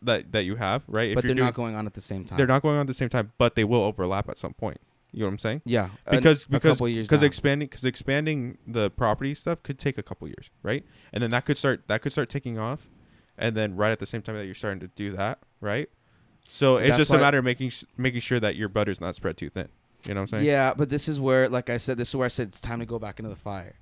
That you have, right? But If they're you're not going on at the same time. they're not going on at the same time, but they will overlap at some point. You know what I'm saying? Yeah, Because a couple years down. expanding the property stuff could take a couple years, right? And then that could start taking off, and then right at the same time that you're starting to do that, right? So it's That's just a why- matter of making sure that your butter's not spread too thin. You know what I'm saying? Yeah, but this is where, like I said, it's time to go back into the fire.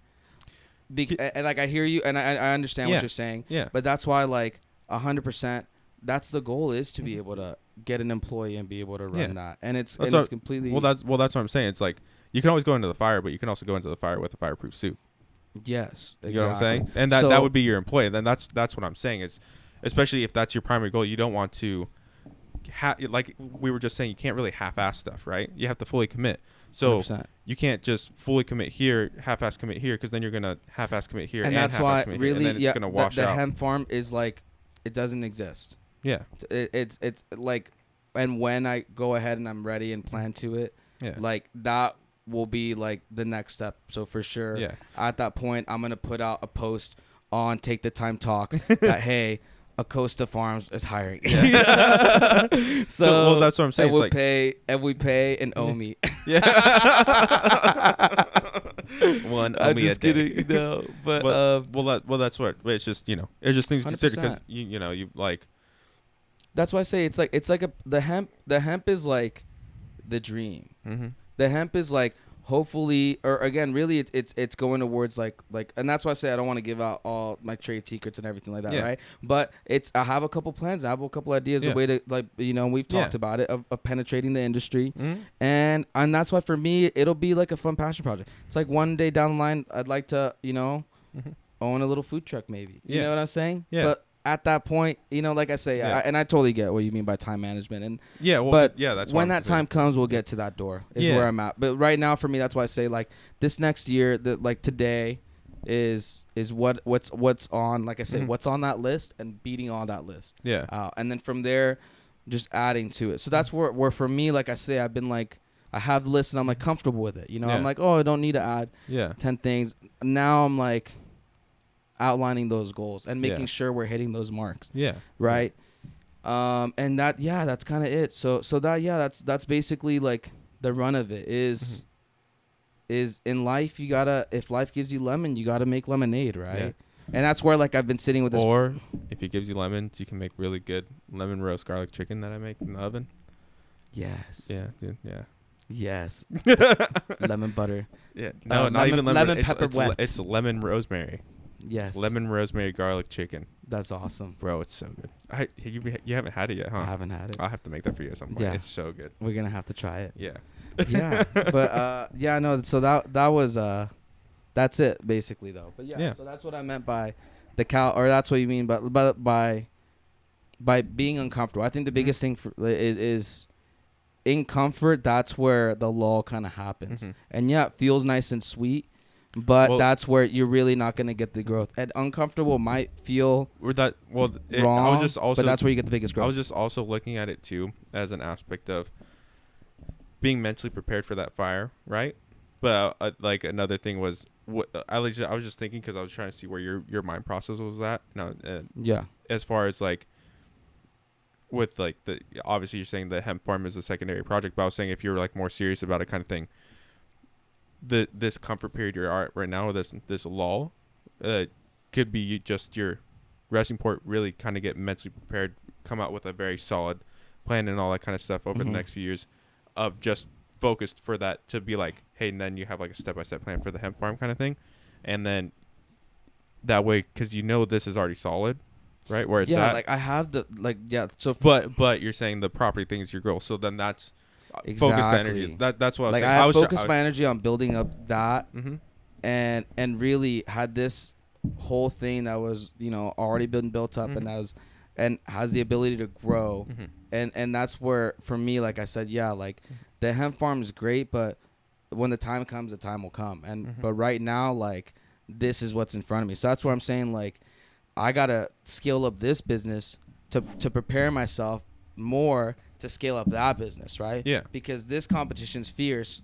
And like I hear you, and I understand Yeah. what you're saying. Yeah. But that's why, like 100%, that's the goal, is to be able to get an employee and be able to run Yeah. that. And it's That's and what- it's completely that's what I'm saying. It's like you can always go into the fire, but you can also go into the fire with a fireproof suit. yes, exactly. You know what I'm saying? And that So- would be your employee. Then that's what I'm saying. It's especially if that's your primary goal. You don't want to like we were just saying, you can't really half-ass stuff, right? You have to fully commit. So 100%. you can't just fully commit here, half-ass commit here, because then you're gonna half-ass commit here, And that's half-ass why commit here, really, and then yeah, it's gonna wash the out. hemp farm is like, it doesn't exist. Yeah, It's like, and when I go ahead and I'm ready and plan to it, yeah, like that will be like the next step. So for sure, yeah, at that point, I'm gonna put out a post on Take the Time Talks that hey, Acosta Farms is hiring. so well, that's what I'm saying. And It's like we pay and owe me. yeah, one I'm me just a day. kidding, no. But well, that's what. It's just it's just things to consider because 100%. you like that's why I say it's like the hemp is like the dream. mm-hmm. The hemp is like, hopefully, or again, really, it's going towards like, and that's why I say I don't want to give out all my trade secrets and everything like that, Yeah. right? But I have a couple plans, I have a couple ideas, Yeah. a way to, like, we've talked Yeah. about it, of penetrating the industry, Mm-hmm. and that's why for me it'll be like a fun passion project. It's like one day down the line, I'd like to Mm-hmm. own a little food truck, maybe. You Yeah. know what I'm saying? Yeah. But at that point, like I say, Yeah. and I totally get what you mean by time management, and Yeah, well, but yeah, that's when what that time comes, we'll get to that door. Is Yeah. where I'm at. But right now, for me, that's why I say like this next year, that like today, is what's on. Like I said, Mhm. what's on that list and beating all that list. Yeah. And then from there, just adding to it. So that's where for me, like I say, I've been like, I have the list and I'm like comfortable with it. I'm Yeah. like, oh, I don't need to add Yeah. 10 things. Now I'm like outlining those goals and making Yeah. sure we're hitting those marks. Yeah. Right. And that's kind of it. So that's basically like the run of it is in life. You gotta, if life gives you lemon, you gotta make lemonade. Right. Yeah. And that's where like I've been sitting with this. Or if it gives you lemons, you can make really good lemon roast garlic chicken that I make in the oven. Yes. Yeah, dude. Yeah. Yes. Lemon butter. Yeah. No, not lemon- even lemon. lemon pepper wet. It's lemon rosemary. Yes. It's lemon rosemary garlic chicken. That's awesome. Bro, it's so good. You haven't had it yet, huh? I haven't had it. I'll have to make that for you at some point. Yeah. It's so good. We're gonna have to try it. Yeah. Yeah. But no. So that was that's it basically though. But Yeah. So that's what I meant by the cow, or that's what you mean by being uncomfortable. I think the biggest thing is in comfort. That's where the lull kind of happens. Mhm. And yeah, it feels nice and sweet, but Well- that's where you're really not gonna get the growth. And uncomfortable might feel I wrong, was just also but that's where you get the biggest I growth. was just also looking at it too as an aspect of being mentally prepared for that fire, right? But like another thing was I was just thinking because I was trying to see where your mind process was at. Yeah. As far as like with like the obviously you're saying the hemp farm is a secondary project, but I was saying if you're like more serious about it kind of thing, this comfort period you're at right now, this lull, could be just your resting point. Really kind of get mentally prepared, come out with a very solid plan and all that kind of stuff over the Mhm. next few years of just focused for that to be like, hey, and then you have like a step-by-step plan for the hemp farm kind of thing, and then that way because this is already solid, right, where it's at. Like I have the so But you're saying the property thing is your goal, so then that's focus the energy. Exactly. That's what I was like saying. I have focused my energy on building up that, Mm-hmm. and really had this whole thing that was already been built up, Mhm. and has the ability to grow. Mm-hmm. And that's where, for me, like I said, yeah, like the hemp farm is great, but when the time comes, the time will come. And but right now, like, this is what's in front of me. So that's where I'm saying, like, I gotta scale up this business to prepare myself more to scale up that business, right? Yeah. Because this competition's fierce,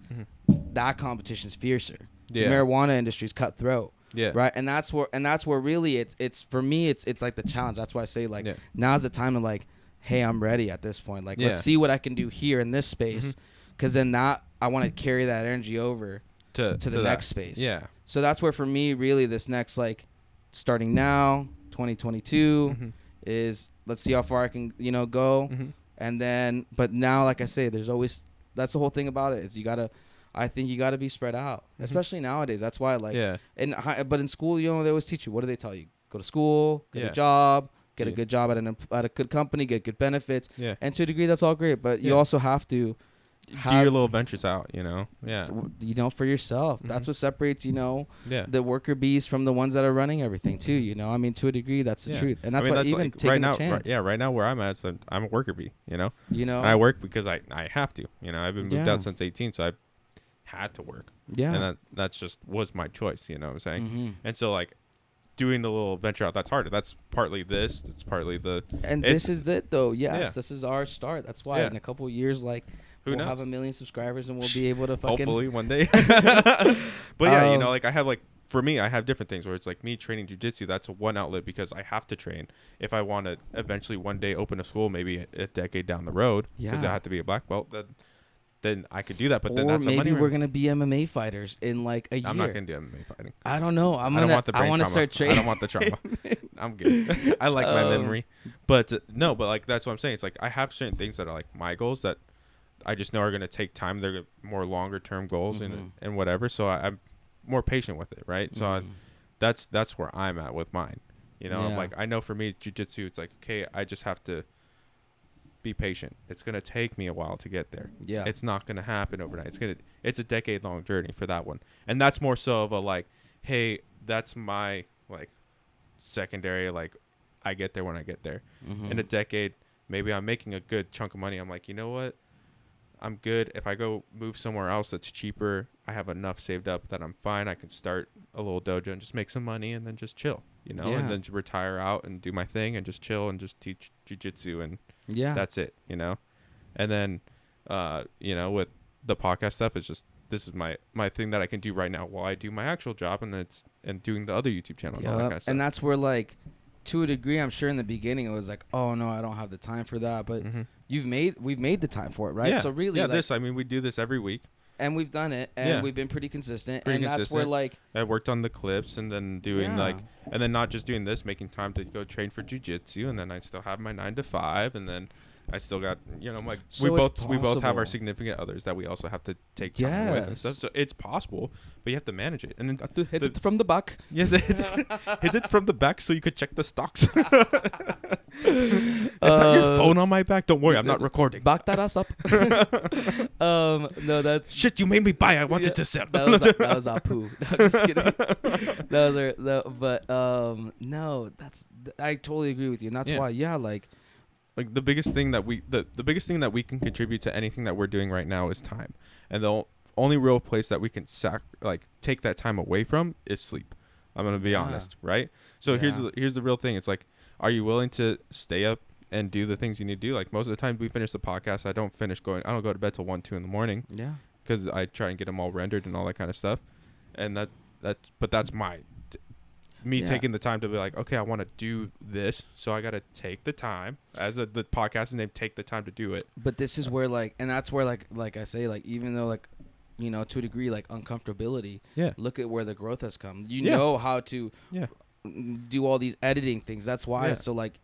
that competition's fiercer. Yeah. The marijuana industry's cutthroat. Yeah. Right. And that's where really it's for me, it's like the challenge. That's why I say, like, now's the time to, like, hey, I'm ready at this point. Like, let's see what I can do here in this space. Cause then that I want to carry that energy over to the next space. Yeah. So that's where, for me, really, this next, like, starting now, 2022 is, let's see how far I can, go. And then, but now, like I say, there's always, that's the whole thing about it, is I think you gotta be spread out, especially nowadays. That's why, like, but in school, they always teach you, what do they tell you? Go to school, get a job, get a good job at a good company, get good benefits. Yeah. And to a degree, that's all great, but you also have to do your little ventures out, for yourself. That's what separates, the worker bees from the ones that are running everything too, I mean, to a degree, that's the truth. And that's why, even taking right now, a chance. Right now where I'm at, I'm a worker bee, and I I work because I have to, I've been moved out since 18, so I've had to work. Yeah. And that's just was my choice, you know what I'm saying? And so, like, doing the little venture out, that's harder. That's partly this, it's partly this is it though. Yes, this is our start. That's why in a couple of years, like, we'll have 1 million subscribers and we'll be able to fucking hopefully one day. But yeah, like, I have, like, for me, I have different things where it's like me training jiu-jitsu. That's one outlet because I have to train if I want to eventually one day open a school, maybe a decade down the road, because I have to be a black belt. Then I could do that, but then that's maybe we're gonna be MMA fighters in, like, a year. I'm not gonna do MMA fighting. I don't know. I want to start training. I don't want the trauma. I'm good. I like my memory, but no. But, like, that's what I'm saying. It's like I have certain things that are, like, my goals that I just know are gonna take time. They're more longer term goals and whatever. So I'm more patient with it, right? So that's where I'm at with mine. I'm like, I know for me, jiu-jitsu, it's like, okay, I just have to be patient. It's gonna take me a while to get there. Yeah, it's not gonna happen overnight. It's a decade-long journey for that one, and that's more so of a, like, hey, that's my, like, secondary, like, I get there when I get there. In a decade, maybe I'm making a good chunk of money. I'm like, you know what? I'm good. If I go move somewhere else that's cheaper, I have enough saved up that I'm fine. I can start a little dojo and just make some money and then just chill, and then retire out and do my thing and just chill and just teach jiu-jitsu and that's it, and then, with the podcast stuff, it's just, this is my thing that I can do right now while I do my actual job, and doing the other YouTube channel and all that kind of stuff. And that's where, like, to a degree, I'm sure in the beginning it was like, oh no, I don't have the time for that, but we've made the time for it, right? So really, like, we do this every week, and we've done it, and we've been pretty consistent. That's where, like, I worked on the clips, and then doing like, and then not just doing this, making time to go train for jiu-jitsu, and then I still have my 9 to 5, and then I still got, like, so we both have our significant others that we also have to take time with and stuff. So it's possible, but you have to manage it. And then got to hit it from the back. Yeah, hit it from the back so you could check the stocks. Is that your phone on my back? Don't worry, I'm not recording. Back that ass up. No, that's shit. You made me buy. I wanted to sell. That was Apu. No, I'm just kidding. No, I totally agree with you, and that's why, like, the biggest thing that the biggest thing that we can contribute to anything that we're doing right now is time, and the only real place that we can take that time away from is sleep. I'm gonna be honest, right? So here's the real thing. It's like, are you willing to stay up and do the things you need to do? Like, most of the time we finish the podcast, I don't go to bed till 1, 2 in the morning. Yeah, because I try and get them all rendered and all that kind of stuff, and that's me taking the time to be like, okay, I want to do this, so I got to take the time, as the podcast is named, take the time to do it. But this is where, like, and that's where, like I say, like, even though, like, to a degree, like, uncomfortability, look at where the growth has come. You know how to do all these editing things. That's why. So, like,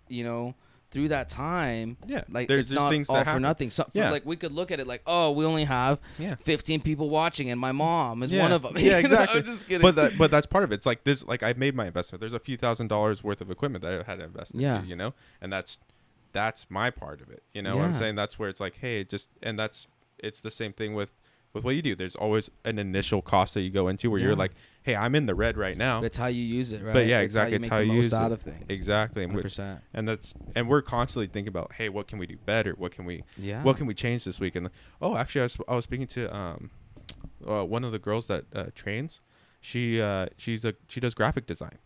through that time, like, it's not things all for nothing. So, like, we could look at it like, oh, we only have 15 people watching, and my mom is one of them. Yeah, exactly. I'm just kidding. But that's part of it. It's like this. Like, I made my investment. There's a few $1,000s worth of equipment that I had to invest into. And that's my part of it. What I'm saying? That's where it's like, hey, it's the same thing with with what you do, there's always an initial cost that you go into where Yeah. you're like, hey, I'm in the red right now. But it's how you use it, right? But yeah, exactly. It's how you use out it. of things. Exactly. And 100%. we're constantly thinking about, hey, what can we do better? What can we change this week? And actually, I was speaking to one of the girls that trains. She does graphic design.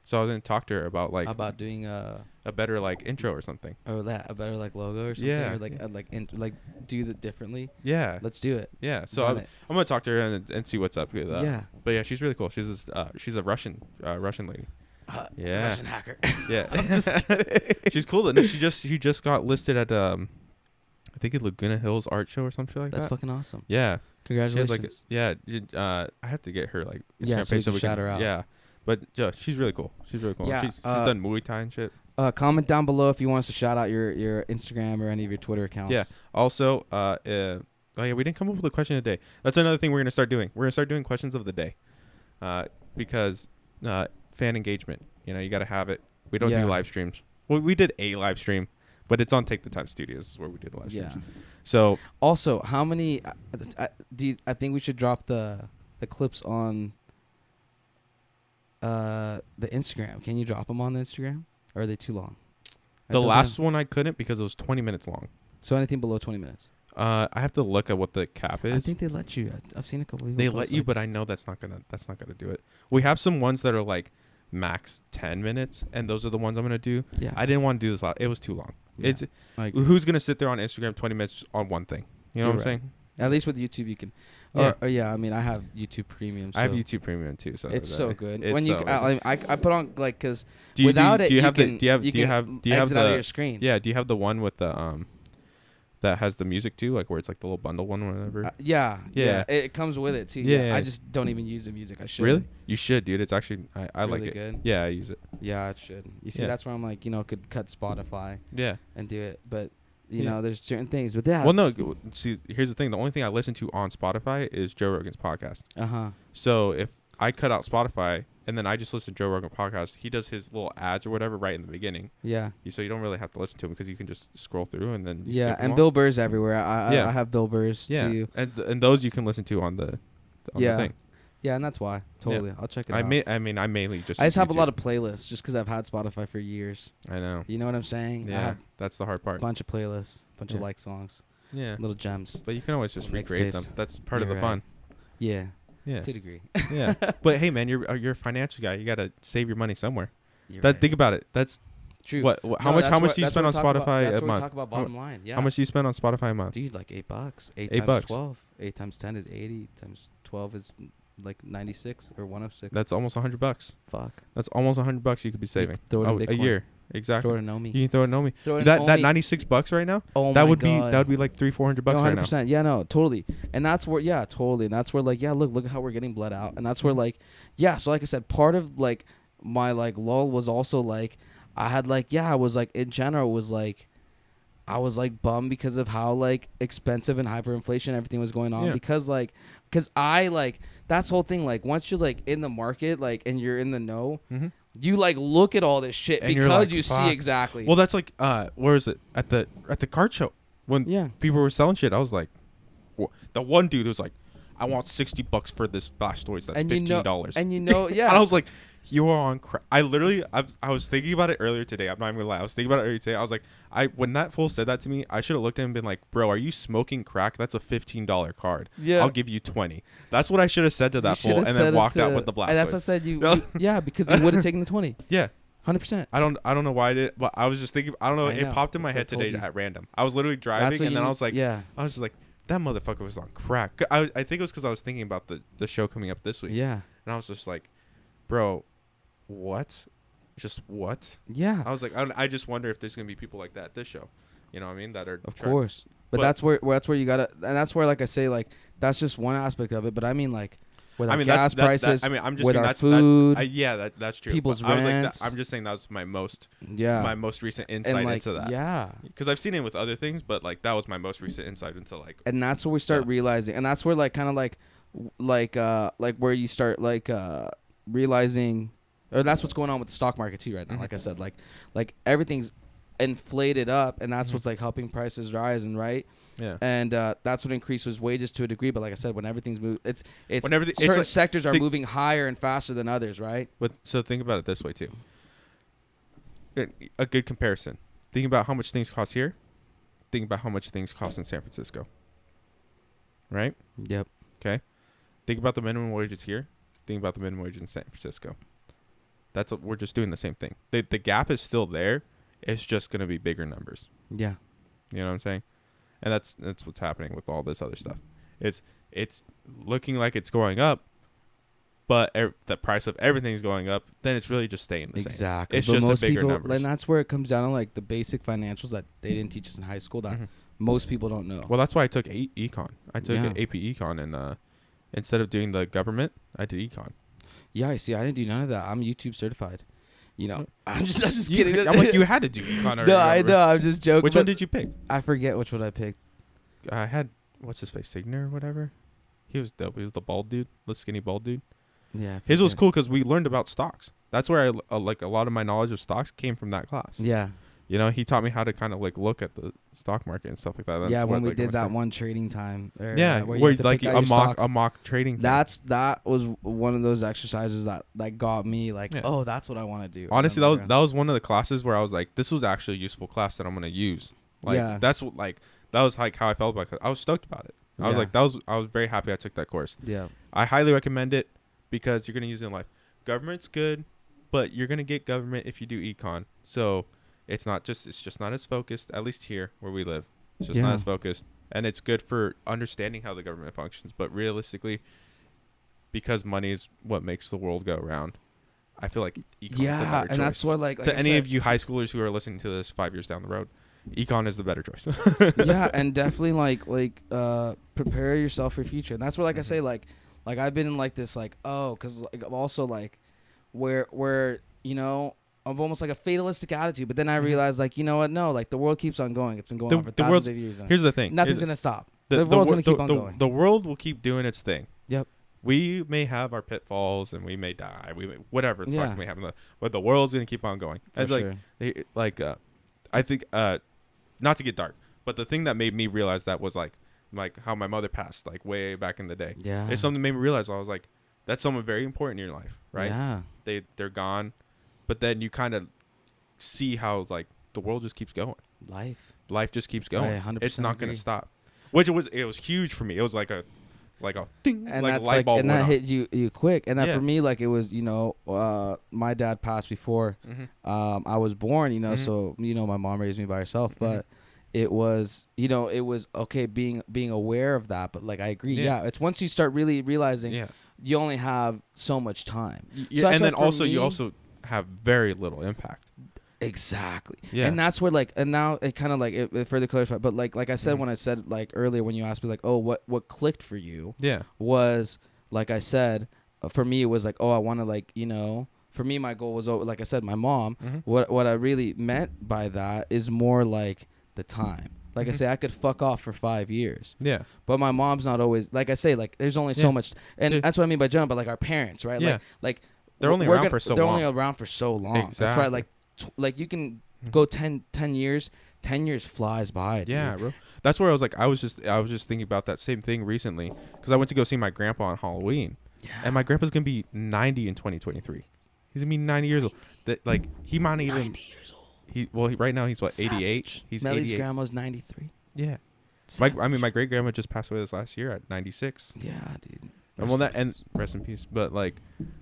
So I was gonna talk to her about like doing a better like intro or something. or a better like logo or something. Yeah. Or like do that differently. Yeah. Let's do it. Yeah. So I'm gonna talk to her and see what's up with that. Yeah. But yeah, she's really cool. She's a Russian lady. Yeah. Russian hacker. Yeah. I'm just kidding. She's cool. No, she just got listed at I think at Laguna Hills Art Show or something like That's that. fucking awesome. Yeah. She has Congratulations. I have to get her like Yeah, Instagram so we page can we shout her out. Yeah. But yeah, she's really cool. Yeah, She's done Muay Thai and shit. Comment down below if you want us to shout out your Instagram or any of your Twitter accounts. Yeah. Also, we didn't come up with a question of the day. That's another thing we're gonna start doing. We're gonna start doing questions of the day, because fan engagement. You know, you gotta have it. We don't do live streams. Well, we did a live stream, but it's on Take the Time Studios is where we did the live streams. Yeah. So also, how many? I think we should drop the clips on the Instagram. Can you drop them on the Instagram, or are they too long? the last one I couldn't because it was 20 minutes long. So anything below 20 minutes. I have to look at what the cap is. I think they let you. I've seen a couple. They let you, but I know that's not gonna do it. We have some ones that are like max 10 minutes, and those are the ones I'm gonna do. Yeah. I didn't want to do this. It was too long. Yeah, It's I agree. who's gonna sit there on Instagram 20 minutes on one thing? You know You're what I'm right. saying? At least with YouTube, you can. Yeah. Or yeah, I mean, I have YouTube Premium. So I have YouTube Premium too, so it's so good. It's When you, so awesome. I put on like because Do you- without do it, you you have the- can do you have- you do you can have- do you have exit out of the- your screen. Yeah. Do you have the one with the that has the music too, like where it's like the little bundle one or whatever? Yeah. Yeah. It comes with it too. Yeah. I just don't even use the music. I should. Really? You should, dude. It's actually I like Really it. good? Yeah, I use it. Yeah, it should. You see, Yeah. that's where I'm like, could cut Spotify Yeah. and do it, but you Yeah. know, there's certain things. But yeah. Well, no. See, here's the thing. The only thing I listen to on Spotify is Joe Rogan's podcast. So if I cut out Spotify and then I just listen to Joe Rogan podcast, he does his little ads or whatever right in the beginning. Yeah. So you don't really have to listen to him because you can just scroll through and then Yeah, skip them and all. Bill Burr's everywhere. Yeah. I have Bill Burr's too. and those you can listen to on the thing. Yeah, and that's why. Totally. I'll check it out. I mainly just. I just have a YouTube. lot of playlists just because I've had Spotify for years. I know. You know what I'm saying? I Yeah, have that's the hard a part. bunch of playlists, bunch of Yeah. like songs, Yeah, little gems. but you can always just Little recreate them. mixtapes. That's part of the You're fun. Yeah, Yeah, to a degree. yeah. But hey, man, you're a financial guy. You gotta save your money somewhere. You're That right. Think about it. That's True. how much do you spend on Spotify that's a where we month? talk about bottom line. Yeah. How much do you spend on Spotify a month? Dude, like $8. Eight $8. times 12. 8 times 10 is 80. Times 12 is like 96 or 106. That's almost $100. Fuck. That's almost $100 you could be saving. throw it in a Bitcoin. year. Exactly. Throw it in Nomi. You can throw it in Nomi. Throw it in That Omi. $96 right now. Oh that my would God. be like $300-400 No, right now. 100%. Yeah, no, totally. And that's where, yeah, totally. And that's where, like, yeah, look at how we're getting bled out. And that's where, like, yeah. So, like I said, part of like my like lull was also like I had like, yeah, I was like in general was like I was like bummed because of how like expensive and hyperinflation everything was going on. Yeah. Because I like that's the whole thing. Like once you're like in the market, like and you're in the know, Mm-hmm. you like look at all this shit And you're because like, you fuck. see exactly. Well, that's like where is it at the card show when Yeah. people were selling shit. I was like, the one dude was like, I want $60 for this Flash Toys. That's and $15. And yeah. And I was like, you are on crack. I was thinking about it earlier today. I'm not even gonna lie. I was thinking about it earlier today. I was like, when that fool said that to me, I should have looked at him and been like, bro, are you smoking crack? That's a $15 card. Yeah. I'll give you 20. That's what I should have said to that You fool, should've and said then it walked out to- with the Blast And that's Toys. what I said. No. Yeah, because you would have taken the 20. Yeah. 100%. I don't know why I did, but I was just thinking. I don't know. I It know. popped in my That's what I head told today you. at random. I was literally driving, what and then you I was like, yeah. I was just like, that motherfucker was on crack. I think it was because I was thinking about the show coming up this week. Yeah. And I was just like, bro, what? Just what? Yeah. I was like, I just wonder if there's gonna be people like that at this show. You know what I mean? That are Of trying- course. But but- that's where you gotta, and that's where, like I say, like that's just one aspect of it. But I mean, like with our I mean, gas prices, I mean, I'm just with saying our that's food, that's true. people's But I was like, rents. I'm just saying that was my most yeah, recent and insight like into that. yeah, Because I've seen it with other things, but like that was my most recent insight into like. and that's where we start Yeah. realizing, and that's where like kind of like where you start realizing, or that's what's going on with the stock market too right now. Mhm. Like I said, like everything's inflated up, and that's what's like helping prices rise, and right. Yeah. And that's what increases wages to a degree. But like I said, when everything's moved, it's Whenever it's certain like, sectors are moving higher and faster than others, right? But so think about it this way too. A good comparison. Think about how much things cost here. Think about how much things cost in San Francisco. Right? Yep. Okay. Think about the minimum wages here. Think about the minimum wage in San Francisco. We're just doing the same thing. The gap is still there. It's just going to be bigger numbers. Yeah. You know what I'm saying? And that's what's happening with all this other stuff. It's looking like it's going up, but the price of everything's going up. Then it's really just staying the same. Exactly. It's but just most the bigger people, numbers. and that's where it comes down to like the basic financials that they didn't teach us in high school that most people don't know. Well, that's why I took econ. I took Yeah. AP econ, and instead of doing the government, I did econ. Yeah, I see. I didn't do none of that. I'm YouTube certified. You know, I'm just kidding. I'm like, you had to do econ. No, I know. I'm just joking. Which one did you pick? I forget which one I picked. I had what's his face, Signer or whatever. He was dope. He was the bald dude, the skinny bald dude. Yeah. I His was forget. cool because we learned about stocks. That's where I like a lot of my knowledge of stocks came from that class. Yeah. You know, he taught me how to kind of like look at the stock market and stuff like that. That's Yeah, when what, we like, did I'm that saying. one trading time. Or, Yeah, where you where have to like pick out your stocks. a mock trading thing. That was one of those exercises that got me like, Yeah. oh, that's what I want to do. Honestly, And that was one of the classes where I was like, this was actually a useful class that I'm gonna use. Like Yeah. that's what that was like how I felt about it. I was stoked about it. I was Yeah. like I was very happy I took that course. Yeah. I highly recommend it because you're gonna use it in life. Government's good, but you're gonna get government if you do econ. So it's just not as focused, at least here where we live. It's just not Yeah. as focused. And it's good for understanding how the government functions. But realistically, because money is what makes the world go around, I feel like econ's the Yeah, better and choice. that's what like To I any said, of you high schoolers who are listening to this 5 years down the road, econ is the better choice. yeah, and definitely prepare yourself for your future. And that's where I say like I've been in like this because I'm also like where you know of almost like a fatalistic attitude, but then I realized like, you know what, no, like the world keeps on going. It's been going on for thousands of years. Here's the thing. Nothing's gonna stop. The world's gonna keep on going. The world will keep doing its thing. Yep. We may have our pitfalls and we may die. We may, whatever the Yeah. fuck may happen, but the world's gonna keep on going. For It's sure. I think not to get dark, but the thing that made me realize that was like how my mother passed like way back in the day. Yeah. It's something that made me realize I was like, that's someone very important in your life, right? Yeah. They're gone, but then you kind of see how like the world just keeps going. Life just keeps going. I 100% It's not going agree. to stop. Which it was huge for me. It was like a ding, And like a that's light bulb and went that off. hit you quick. And that Yeah. for me, like it was, my dad passed before I was born, so my mom raised me by herself, but it was okay being aware of that, but like I agree. Yeah. Yeah, it's once you start really realizing Yeah. you only have so much time. So Yeah, that's and then why for also you me- also have very little impact. Exactly. Yeah. And that's where and now it kind of it further clarified, but like I said when I said earlier when you asked me oh what clicked for you Yeah. was like I said for me it was I want to for me my goal was like I said my mom. What I really meant by that is more like the time. Like I say, I could fuck off for 5 years. Yeah. But my mom's not always like I say, there's only so much, and Yeah. that's what I mean by general. But our parents, right? Yeah. Like They're only we're around gonna- for so They're long. only around for so long. That's right. Like you can go 10 years. 10 years flies by. Dude. Yeah, bro. That's where I was just thinking about that same thing recently because I went to go see my grandpa on Halloween. Yeah. And my grandpa's going to be 90 in 2023. He's going to be 90 years old. That he might even 90 years old. Right now he's what, Savage. 88? He's Melly's 88. grandma's 93. Yeah. Savage. My great grandma just passed away this last year at 96. Yeah, dude. And rest in peace. But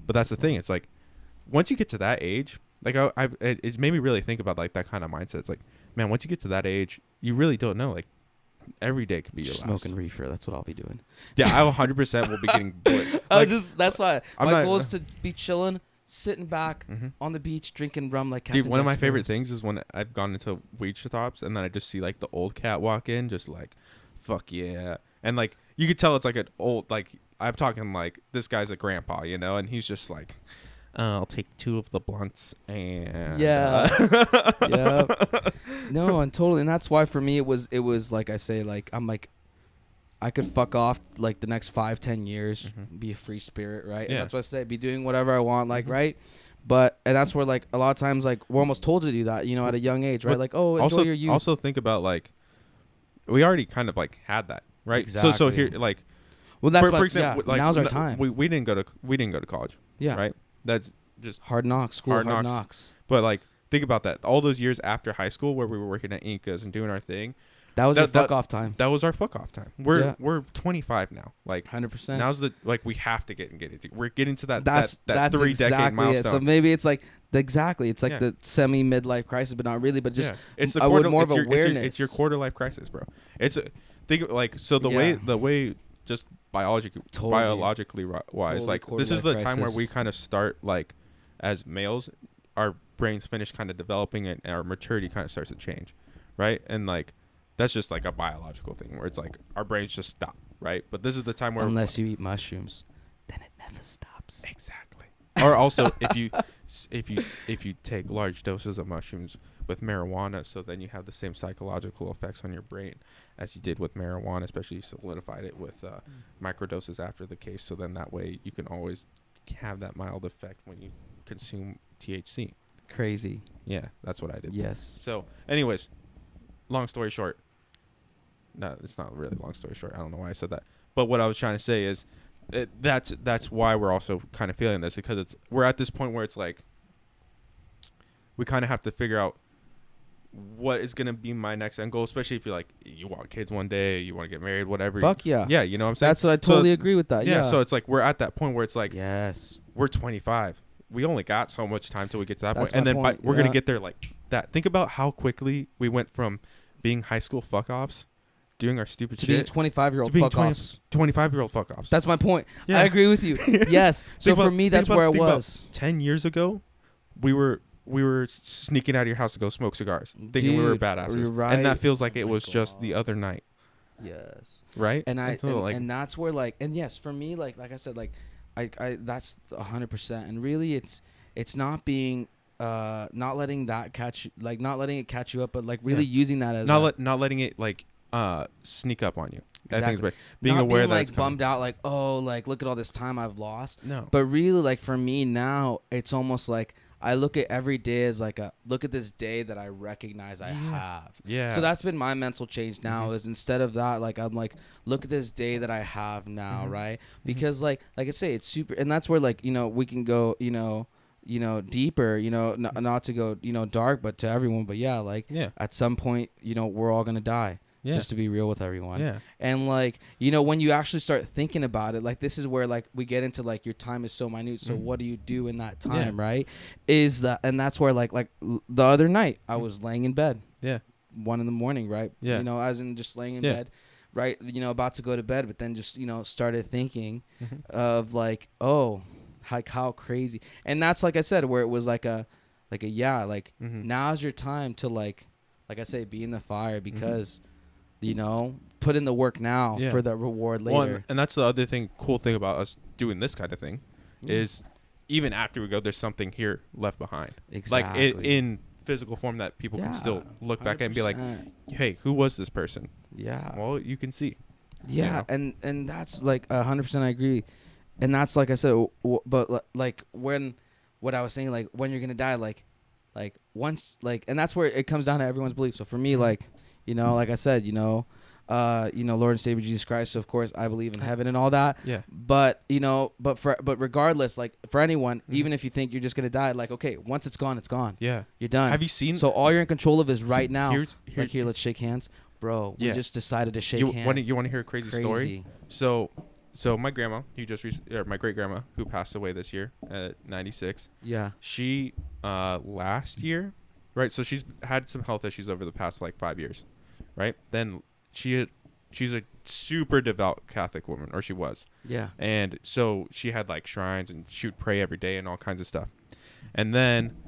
that's the thing. It's like once you get to that age, it made me really think about that kind of mindset. It's like, man, once you get to that age, you really don't know. Like every day could be your last. Smoking reefer. That's what I'll be doing. Yeah, I 100% will be getting bored. That's why I'm my not- goal is to be chilling, sitting back on the beach, drinking rum like Captain Dude, one of my Jack favorite Sparrows. things is when I've gone into weed shops and then I just see the old cat walk in, just fuck yeah, and you could tell it's an old I'm talking this guy's a grandpa, and he's just I'll take 2 of the blunts and Yeah. Yeah. No, and totally, and that's why for me it was like I say, I'm I could fuck off the next 5-10 years, be a free spirit, right? Yeah. And that's what I say, be doing whatever I want, right? and that's where like a lot of times like we're almost told to do that, at a young age, right? But Like, oh, enjoy your youth. Also think about like we already kind of like had that, right? So here Exactly. like Well, that's for example, like now's our time. we didn't go to college, Yeah. right? That's just Hard knocks, school, Hard hard knocks. knocks. but like think about that. All those years after high school where we were working at Incas and doing our thing, That was your fuck off time. that was our fuck off time. We're 25 now. Like 100%. now's the like we have to get into. We're getting to that That's 3 exactly decade milestone. it. So maybe it's like it's like Yeah. the semi midlife crisis, but not really. But just it's the I would quarter, more it's of your, awareness. It's your quarter life crisis, bro. It's think like so the Yeah. way just biologically wise, Totally like quarter this is life the time where crisis. we kind of start like as males, our brains finish kind of developing and our maturity kind of starts to change, right? And like that's just like a biological thing where it's like our brains just stop, right? But this is the time where Unless you eat mushrooms, then it never stops. exactly. Or also if you take large doses of mushrooms with marijuana, so then you have the same psychological effects on your brain as you did with marijuana, especially you solidified it with microdoses after the case, so then that way you can always have that mild effect when you consume THC. Crazy. Yeah, that's what I did. Yes. So anyways, long story short, no, it's not really long story short. I don't know why I said that. But what I was trying to say is that's why we're also kind of feeling this, because we're at this point where it's like we kind of have to figure out what is going to be my next end goal, especially if you're like you want kids one day, you want to get married, whatever. Fuck yeah. Yeah, you know what I'm saying? That's what I totally agree with that. Yeah. So it's like we're at that point where it's like yes. we're 25. We only got so much time till we get to that That's point. And my then point, we're going to yeah. get there like that. Think about how quickly we went from being high school fuck-offs, doing our stupid To being shit, 25-year-old to being fuck offs. 25-year-old fuck-offs. That's my point. Yeah. I agree with you. Yes. So Think for about- me, think that's about- where I think about was. 10 years ago, we were sneaking out of your house to go smoke cigars, thinking we were Dude, badasses. you're right. And that feels like Oh it my was just the God. other night, Yes. right? And like, that's where like, and yes, for me, like I said, like I that's 100%. And really it's not being not letting that not letting it catch you up, but like really using that as not letting it like sneak up on you. I think Exactly. it's right. Being not aware being, that like it's coming. bummed out, like, oh, like look at all this time I've lost. No. But really, like for me now, it's almost like I look at every day as like look at this day that I recognize I have. Yeah. So that's been my mental change now, is instead of that, like I'm like, look at this day that I have now, right? Because like I say, it's super, and that's where like we can go deeper, not to go dark, but to everyone. But yeah, like at some point, we're all gonna die. Yeah. Just to be real with everyone. Yeah. And like, when you actually start thinking about it, like this is where like we get into like your time is so minute. So what do you do in that time, right? And that's where like the other night I was laying in bed. Yeah. 1 a.m, right? Yeah. As in just laying in bed, right? About to go to bed, but then just, started thinking of like, oh, like how crazy. And that's like I said, where it was like now's your time to like I say, be in the fire, because put in the work now for the reward later. Well, and that's the other cool thing about us doing this kind of thing is even after we go, there's something here left behind. Exactly. Like in physical form that people can still look back at and be like, 100%. hey, who was this person? Yeah. Well, you can see. Yeah, and that's like 100%. I agree, and that's like I said. But like what I was saying, like when you're gonna die, like once, like, and that's where it comes down to everyone's belief. So for me, like like I said, Lord and Savior Jesus Christ. So of course I believe in heaven and all that. Yeah. But but regardless, like for anyone, even if you think you're just gonna die, like okay, once it's gone, it's gone. Yeah. You're done. Have you seen? So all you're in control of is right now. Here's Here, let's shake hands, bro. We just decided to shake hands. You want to hear a crazy story? So my grandma, my great grandma, who passed away this year at 96. Yeah. She last year, right? So she's had some health issues over the past like 5 years, right? Then she's a super devout Catholic woman, or she was. Yeah. And so she had like shrines and she would pray every day and all kinds of stuff. And then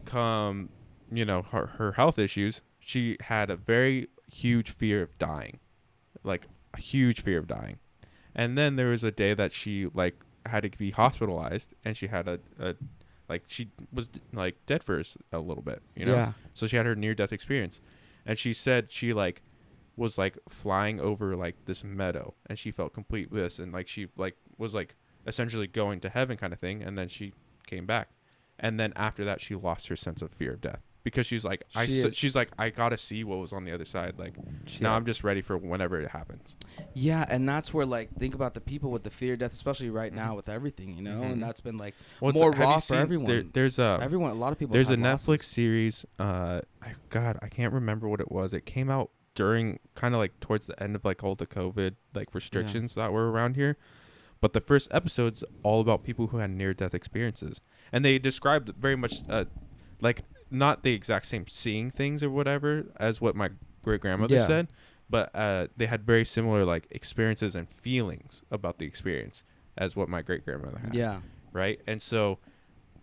come, her health issues, she had a very huge fear of dying, like a huge fear of dying. And then there was a day that she like had to be hospitalized, and she had she was like dead for a little bit, Yeah. So she had her near-death experience, and she said she like was like flying over like this meadow, and she felt complete bliss, and like she like was like essentially going to heaven kind of thing, and then she came back, And then after that, she lost her sense of fear of death because she's like, she's like, I gotta see what was on the other side. Like, now I'm just ready for whenever it happens. Yeah, and that's where, like, think about the people with the fear of death, especially right now with everything, you know, and that's been like more raw for everyone. There's a lot of people. There's a losses. Netflix series. I can't remember what it was. It came out during kind of like towards the end of like all the COVID like restrictions that were around here. But the first episode's all about people who had near-death experiences, and they described very much like not the exact same seeing things or whatever as what my great grandmother said, but they had very similar like experiences and feelings about the experience as what my great grandmother had. Yeah. Right. And so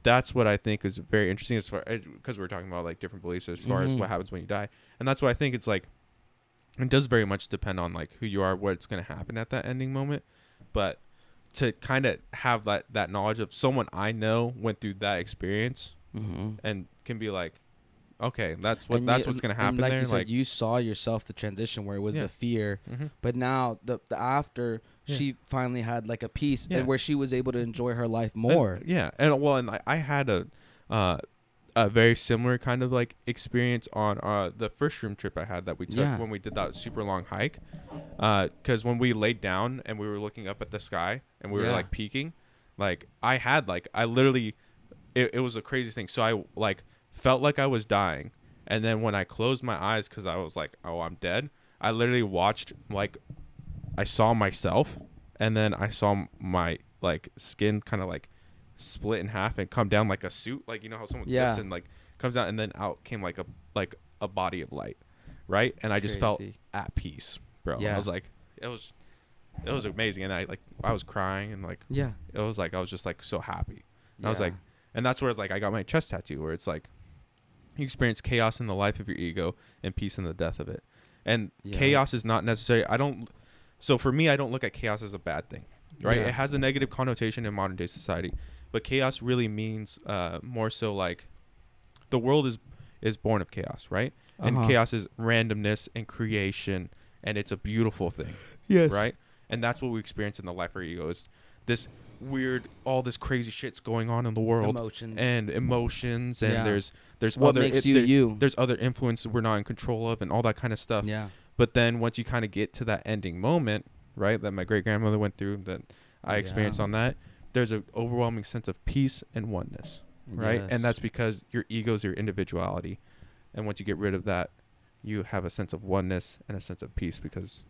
that's what I think is very interesting as far because we're talking about like different beliefs as far as what happens when you die, and that's why I think it's like it does very much depend on like who you are, what's going to happen at that ending moment, but to kind of have that knowledge of someone I know went through that experience and can be like, okay, that's what's going to happen like there. You said, you saw yourself the transition where it was the fear, but now the after she finally had like a peace and where she was able to enjoy her life more. And I had a very similar kind of like experience on the first room trip I had that we took when we did that super long hike. Because when we laid down and we were looking up at the sky and we were like peeking, like I literally, it was a crazy thing. So I like felt like I was dying. And then when I closed my eyes, cause I was like, oh, I'm dead. I literally watched, like, I saw myself and then I saw my like skin kind of like split in half and come down like a suit, like you know how someone zips and like comes down and then out came like a body of light, right? And I just felt at peace, bro. I was like, it was amazing, and I was crying and like it was like I was just like so happy. And I was like, and that's where it's like I got my chest tattoo where it's like you experience chaos in the life of your ego and peace in the death of it. And chaos is not necessary. So for me, I don't look at chaos as a bad thing, right? It has a negative connotation in modern day society. But chaos really means more so like the world is born of chaos, right? And chaos is randomness and creation, and it's a beautiful thing, right? And that's what we experience in the life of our ego is this weird, all this crazy shit's going on in the world, emotions, and there's what other makes you. There's other influences we're not in control of, and all that kind of stuff. Yeah. But then once you kind of get to that ending moment, right, that my great grandmother went through, that I experienced on that. There's an overwhelming sense of peace and oneness, right? And that's because your ego is your individuality. And once you get rid of that, you have a sense of oneness and a sense of peace because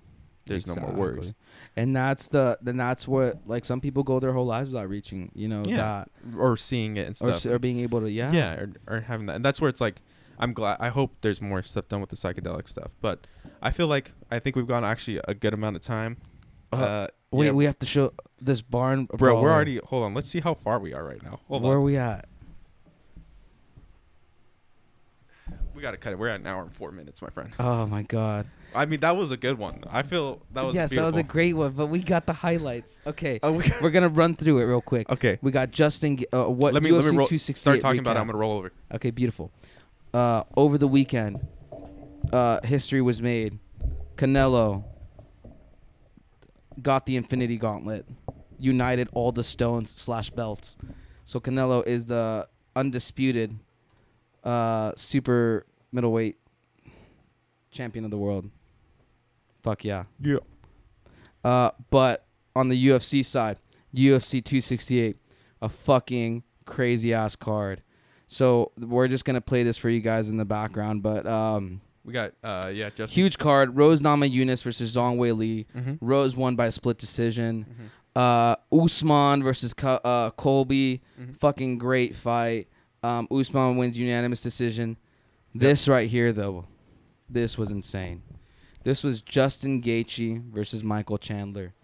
there's no more words. And that's what, like, some people go their whole lives without reaching, you know, that. Or seeing it and stuff. Or being able to, or having that. And that's where it's like, I hope there's more stuff done with the psychedelic stuff. But I think we've gone actually a good amount of time. We have to show this barn. Bro, we're already... Hold on. Let's see how far we are right now. Where are we at? We got to cut it. We're at an hour and 4 minutes, my friend. Oh, my God. I mean, that was a good one. I feel that was beautiful. That was a great one, but we got the highlights. Okay. We're going to run through it real quick. Okay. We got Justin... let me start talking about it. I'm going to roll over. Okay, beautiful. Over the weekend, history was made. Canelo got the Infinity Gauntlet, united all the stones / belts. So Canelo is the undisputed super middleweight champion of the world. Fuck yeah. Yeah. But on the UFC side, UFC 268, a fucking crazy ass card. So we're just gonna play this for you guys in the background, but we got just huge card. Rose Namajunas versus Zhang Weili. Rose won by a split decision. Usman versus Colby. Fucking great fight. Usman wins unanimous decision. This right here, though, this was insane. This was Justin Gaethje versus Michael Chandler.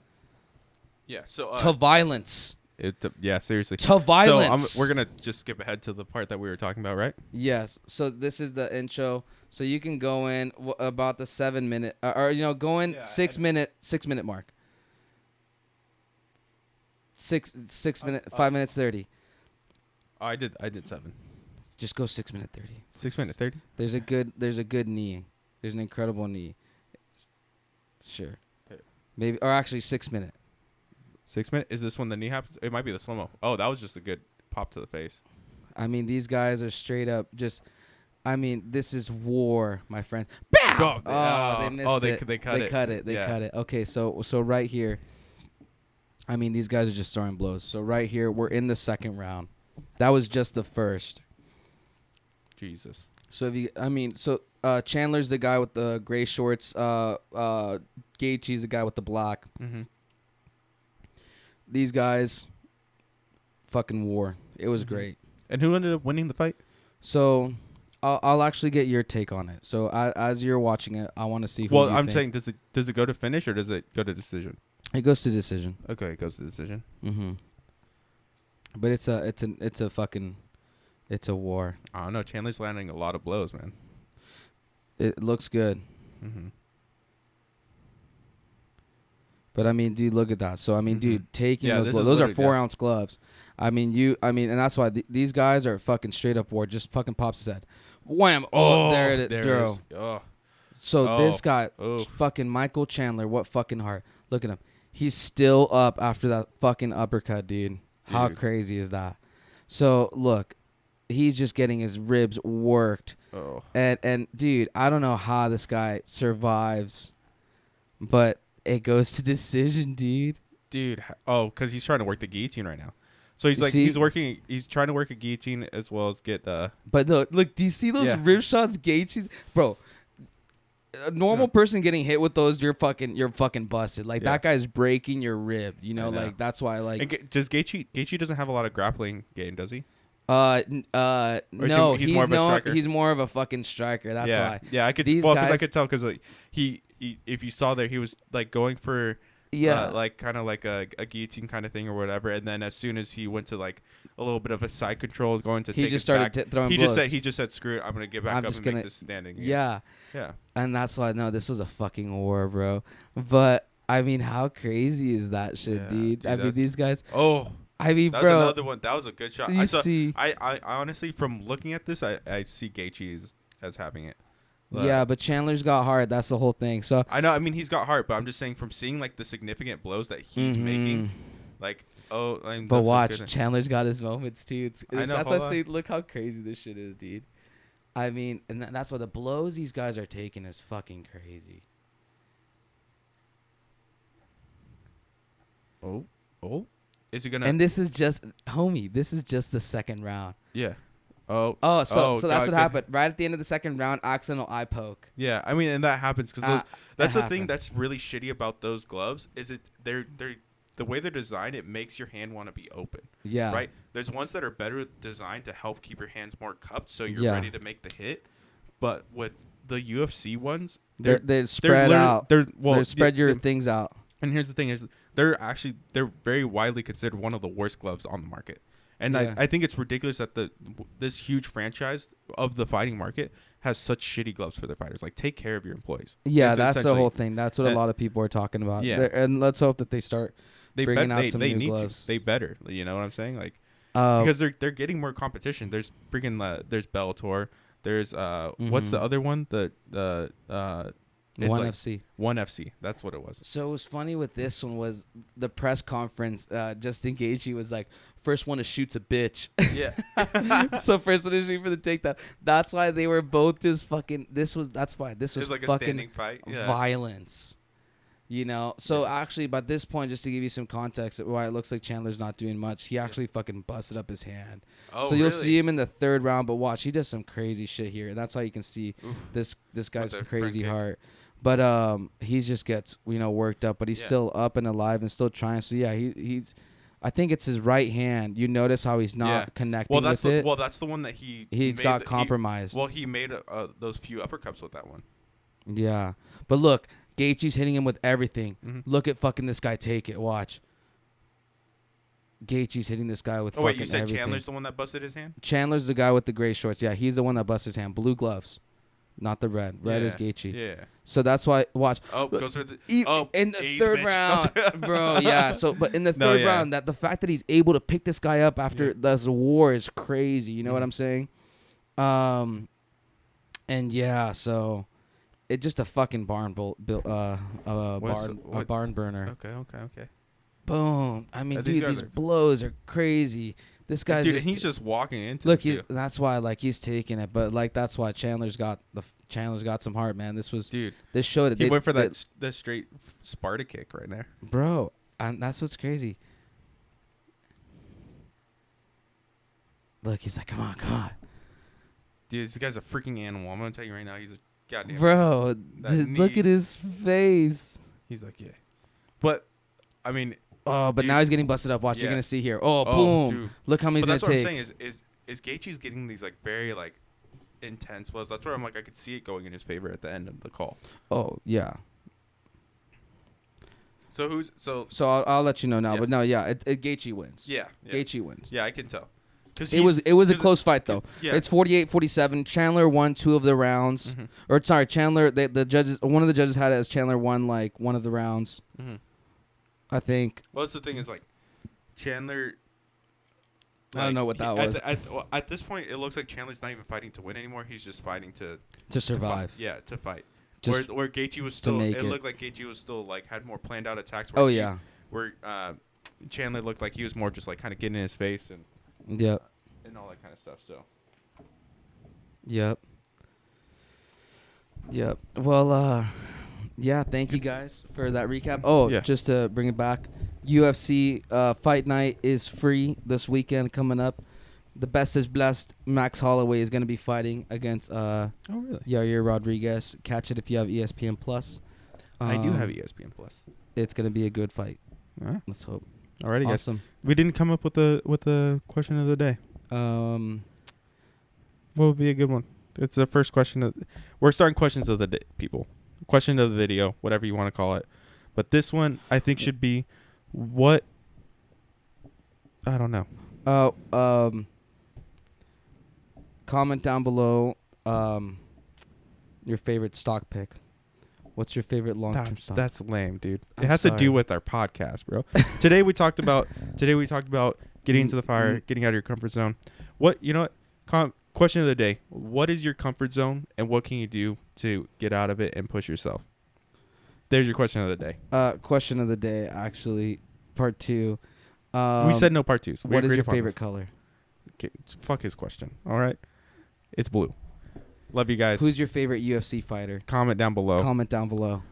Yeah. So to violence. Seriously. To violence. So we're gonna just skip ahead to the part that we were talking about, right? Yes. So this is the intro. So you can go in about the 7 minute, go in 6 minute mark. 6 minute, 5 minutes 30. I did 7. Just go 6 minute 30. 6 minute 30. There's a good knee. There's an incredible knee. Sure. Maybe, or actually 6 minute. 6 minute? Is this when the knee happens? It might be the slow-mo. Oh, that was just a good pop to the face. I mean, these guys are straight up just. I mean, this is war, my friends. Bow! Oh, they missed it. They cut They it. cut it. They Yeah. cut it. Okay, so right here. I mean, these guys are just throwing blows. So right here, we're in the second round. That was just the first. Jesus. So if you, I mean, so Chandler's the guy with the gray shorts. Gaethje's the guy with the black. Mm-hmm. These guys, fucking war. It was Mm-hmm. great. And who ended up winning the fight? So I'll actually get your take on it. So as you're watching it, I want to see who Well, you I'm think. saying, does it go to finish or does it go to decision? It goes to decision. Okay, it goes to decision. Mm-hmm. But it's a fucking, it's a war. I don't know. Chandler's landing a lot of blows, man. It looks good. Mm-hmm. But I mean, dude, look at that. So I mean, Mhm. dude, taking Yeah, those this gloves, is those are literally- 4-ounce gloves. I mean, and that's why these guys are fucking straight up war. Just fucking pops his head. Wham! Oh, there it is, bro. Oh, So this guy, oh. fucking Michael Chandler, what fucking heart. Look at him. He's still up after that fucking uppercut, dude. How Dude. crazy is that? So look, he's just getting his ribs worked. Oh. And dude, I don't know how this guy survives, but it goes to decision, dude. Dude. Oh, because he's trying to work the guillotine right now. So he's You like, see? he's trying to work a guillotine as well as get But look, do you see those Yeah. rib shots, Gaethje's? Bro, a normal person getting hit with those, you're fucking busted. Like, Yeah. that guy's breaking your rib, you know? I know. Like, that's why, like, And does Gaethje doesn't have a lot of grappling game, does he? no, he's more of a striker? he's more of a fucking striker. That's yeah. why. Yeah, I could. These Well, because I guys- could tell because like he, if you saw there, he was like going for Yeah. like kind of like a guillotine kind of thing or whatever. And then as soon as he went to like a little bit of a side control, going to He take just it started back, throwing he blows. just said screw it, I'm gonna get back I'm up just and gonna- make this standing. Yeah. Yeah. And that's why, no, this was a fucking war, bro. But, I mean, how crazy is that shit, Yeah, dude? dude, I mean, that's- these guys, Oh, I mean, that's bro. another one. That was a good shot. You see. I honestly, from looking at this, I see Gaethje as having it. Yeah, but Chandler's got hard. That's the whole thing. So, I know. I mean, he's got heart, but I'm just saying from seeing like the significant blows that he's making, Mhm. like, oh, I mean, But that's so watch, good. Chandler's got his moments too. I know, That's why I hold say, look how crazy this shit is, dude. I mean, and that's why the blows these guys are taking is fucking crazy. Oh, is he gonna? And this is just, homie, this is just the second round. Yeah. Oh. Oh, so that's God, what good. happened. Right at the end of the second round, accidental eye poke. Yeah, I mean, and that happens because Ah, that's that the thing happened. that's really shitty about those gloves is they're the way they're designed. It makes your hand want to be open. Yeah. Right. There's ones that are better designed to help keep your hands more cupped, so you're Yeah. ready to make the hit. But with the UFC ones, They're spread literally- out. They're spread your yeah, things out. And here's the thing: is they're very widely considered one of the worst gloves on the market. And Yeah. I think it's ridiculous that this huge franchise of the fighting market has such shitty gloves for their fighters. Like, take care of your employees. Yeah, It's that's the essentially- whole thing. That's what a and- lot of people are talking about. Yeah. And let's hope that they start bringing out some new need gloves. to. They better. You know what I'm saying? Like, Uh, because they're getting more competition. There's there's Bellator. There's what's the Mhm. other one? It's One like FC. One FC. That's what it was. So it was funny with this one was the press conference. Justin Gaethje was like, first one to shoot's a bitch. Yeah. So first one to shoot for the takedown. That's why they were both just fucking. That's why this was It's like a fucking standing fight. Yeah. violence. You know. So actually, by this point, just to give you some context, why it looks like Chandler's not doing much, he actually fucking busted up his hand. Oh, So you'll really? see him in the third round, but watch, he does some crazy shit here, and that's how you can see Oof. this guy's the front crazy kick. heart. But he just gets worked up, but he's Yeah. still up and alive and still trying. So yeah, he's. I think it's his right hand. You notice how he's not Yeah. connecting Well, that's with it. that's the one that He's made got the- compromised. He made those few uppercuts with that one. Yeah, but look, Gaethje's hitting him with everything. Mhm. Look at fucking this guy take it. Watch. Gaethje's hitting this guy with Oh fucking wait, you said everything. Chandler's the one that busted his hand? Chandler's the guy with the gray shorts. Yeah, he's the one that busts his hand. Blue gloves, not the red. Red is Gaethje. Yeah. So that's why. Watch. Oh, Look, goes for the in the A's third bitch. round, bro. Yeah. So, but in the No, third yeah. round, that the fact that he's able to pick this guy up after Yeah. this war is crazy. You know what Mhm. I'm saying? And yeah, so it just a fucking barn barn burner. Okay. Boom. I mean, These dude, guys these are- blows are crazy. This guy's Dude, just, he's just walking into look. it, too. That's why he's taking it, but that's why Chandler's got some heart, man. This showed it. He went for that straight Sparta kick right there, bro. And that's what's crazy. Look, he's like, come on. Dude, this guy's a freaking animal. I'm gonna tell you right now, he's a goddamn. Bro, look at his face. He's like, yeah, but I mean. Oh, but dude, now he's getting busted up. Watch, you're gonna see here. Oh, boom! Dude. Look how many he's gonna take. That's what I'm saying is Gaethje's getting these like very like intense blows. That's where I'm like I could see it going in his favor at the end of the call. Oh yeah. So I'll let you know now, but no, yeah, Gaethje wins. Yeah. Gaethje wins. Yeah, I can tell. It was a close fight though. Yeah. It's 48-47. Chandler won 2 of the rounds. Mm-hmm. Or sorry, Chandler. The judges. One of the judges had it as Chandler won like one of the rounds. Mm-hmm. I think. Well, that's the thing is like Chandler. I don't know what that was. At this point, it looks like Chandler's not even fighting to win anymore. He's just fighting to survive. To fight. Just where Gaethje was still. It looked like Gaethje was still like had more planned out attacks. Where Chandler looked like he was more just like kind of getting in his face and. Yep. And all that kind of stuff. So. Yep. Well, yeah. Thank you guys for that recap. Oh, yeah. Just to bring it back, UFC Fight Night is free this weekend coming up. The best is blessed. Max Holloway is going to be fighting against Yair Rodriguez. Catch it if you have ESPN Plus. I do have ESPN Plus. It's going to be a good fight. All right. Let's hope. Alrighty, awesome. Guys. We didn't come up with the question of the day. What would be a good one? It's the first question. We're starting questions of the day, people. Question of the video, whatever you want to call it. But this one, I think, should be what? I don't know. Comment down below your favorite stock pick. What's your favorite long-term stock? That's lame, dude. It has to do with our podcast, bro. Today we talked about getting into the fire, getting out of your comfort zone. Question of the day. What is your comfort zone and what can you do to get out of it and push yourself? There's your question of the day. Question of the day, actually, part 2. We said no part 2s. What is your favorite color? Okay, fuck his question. All right. It's blue. Love you guys. Who's your favorite UFC fighter? Comment down below.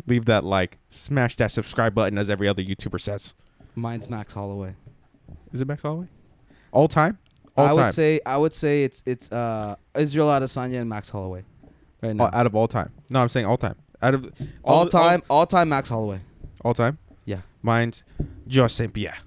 Leave that like. Smash that subscribe button as every other YouTuber says. Mine's Max Holloway. Is it Max Holloway? All time? I would say it's Israel Adesanya and Max Holloway. Right now. Out of all time. No, I'm saying all time. Out of all time Max Holloway. All time? Yeah. Mine's George St. Pierre.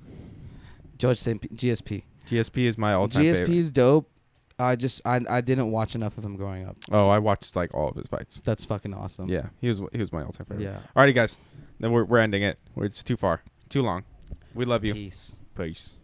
GSP. GSP is my all-time favorite. GSP is dope. I didn't watch enough of him growing up. Oh, I watched like all of his fights. That's fucking awesome. Yeah, he was my all-time favorite. Yeah. Alrighty, guys. Then we're ending it. It's too far, too long. We love you. Peace. Peace.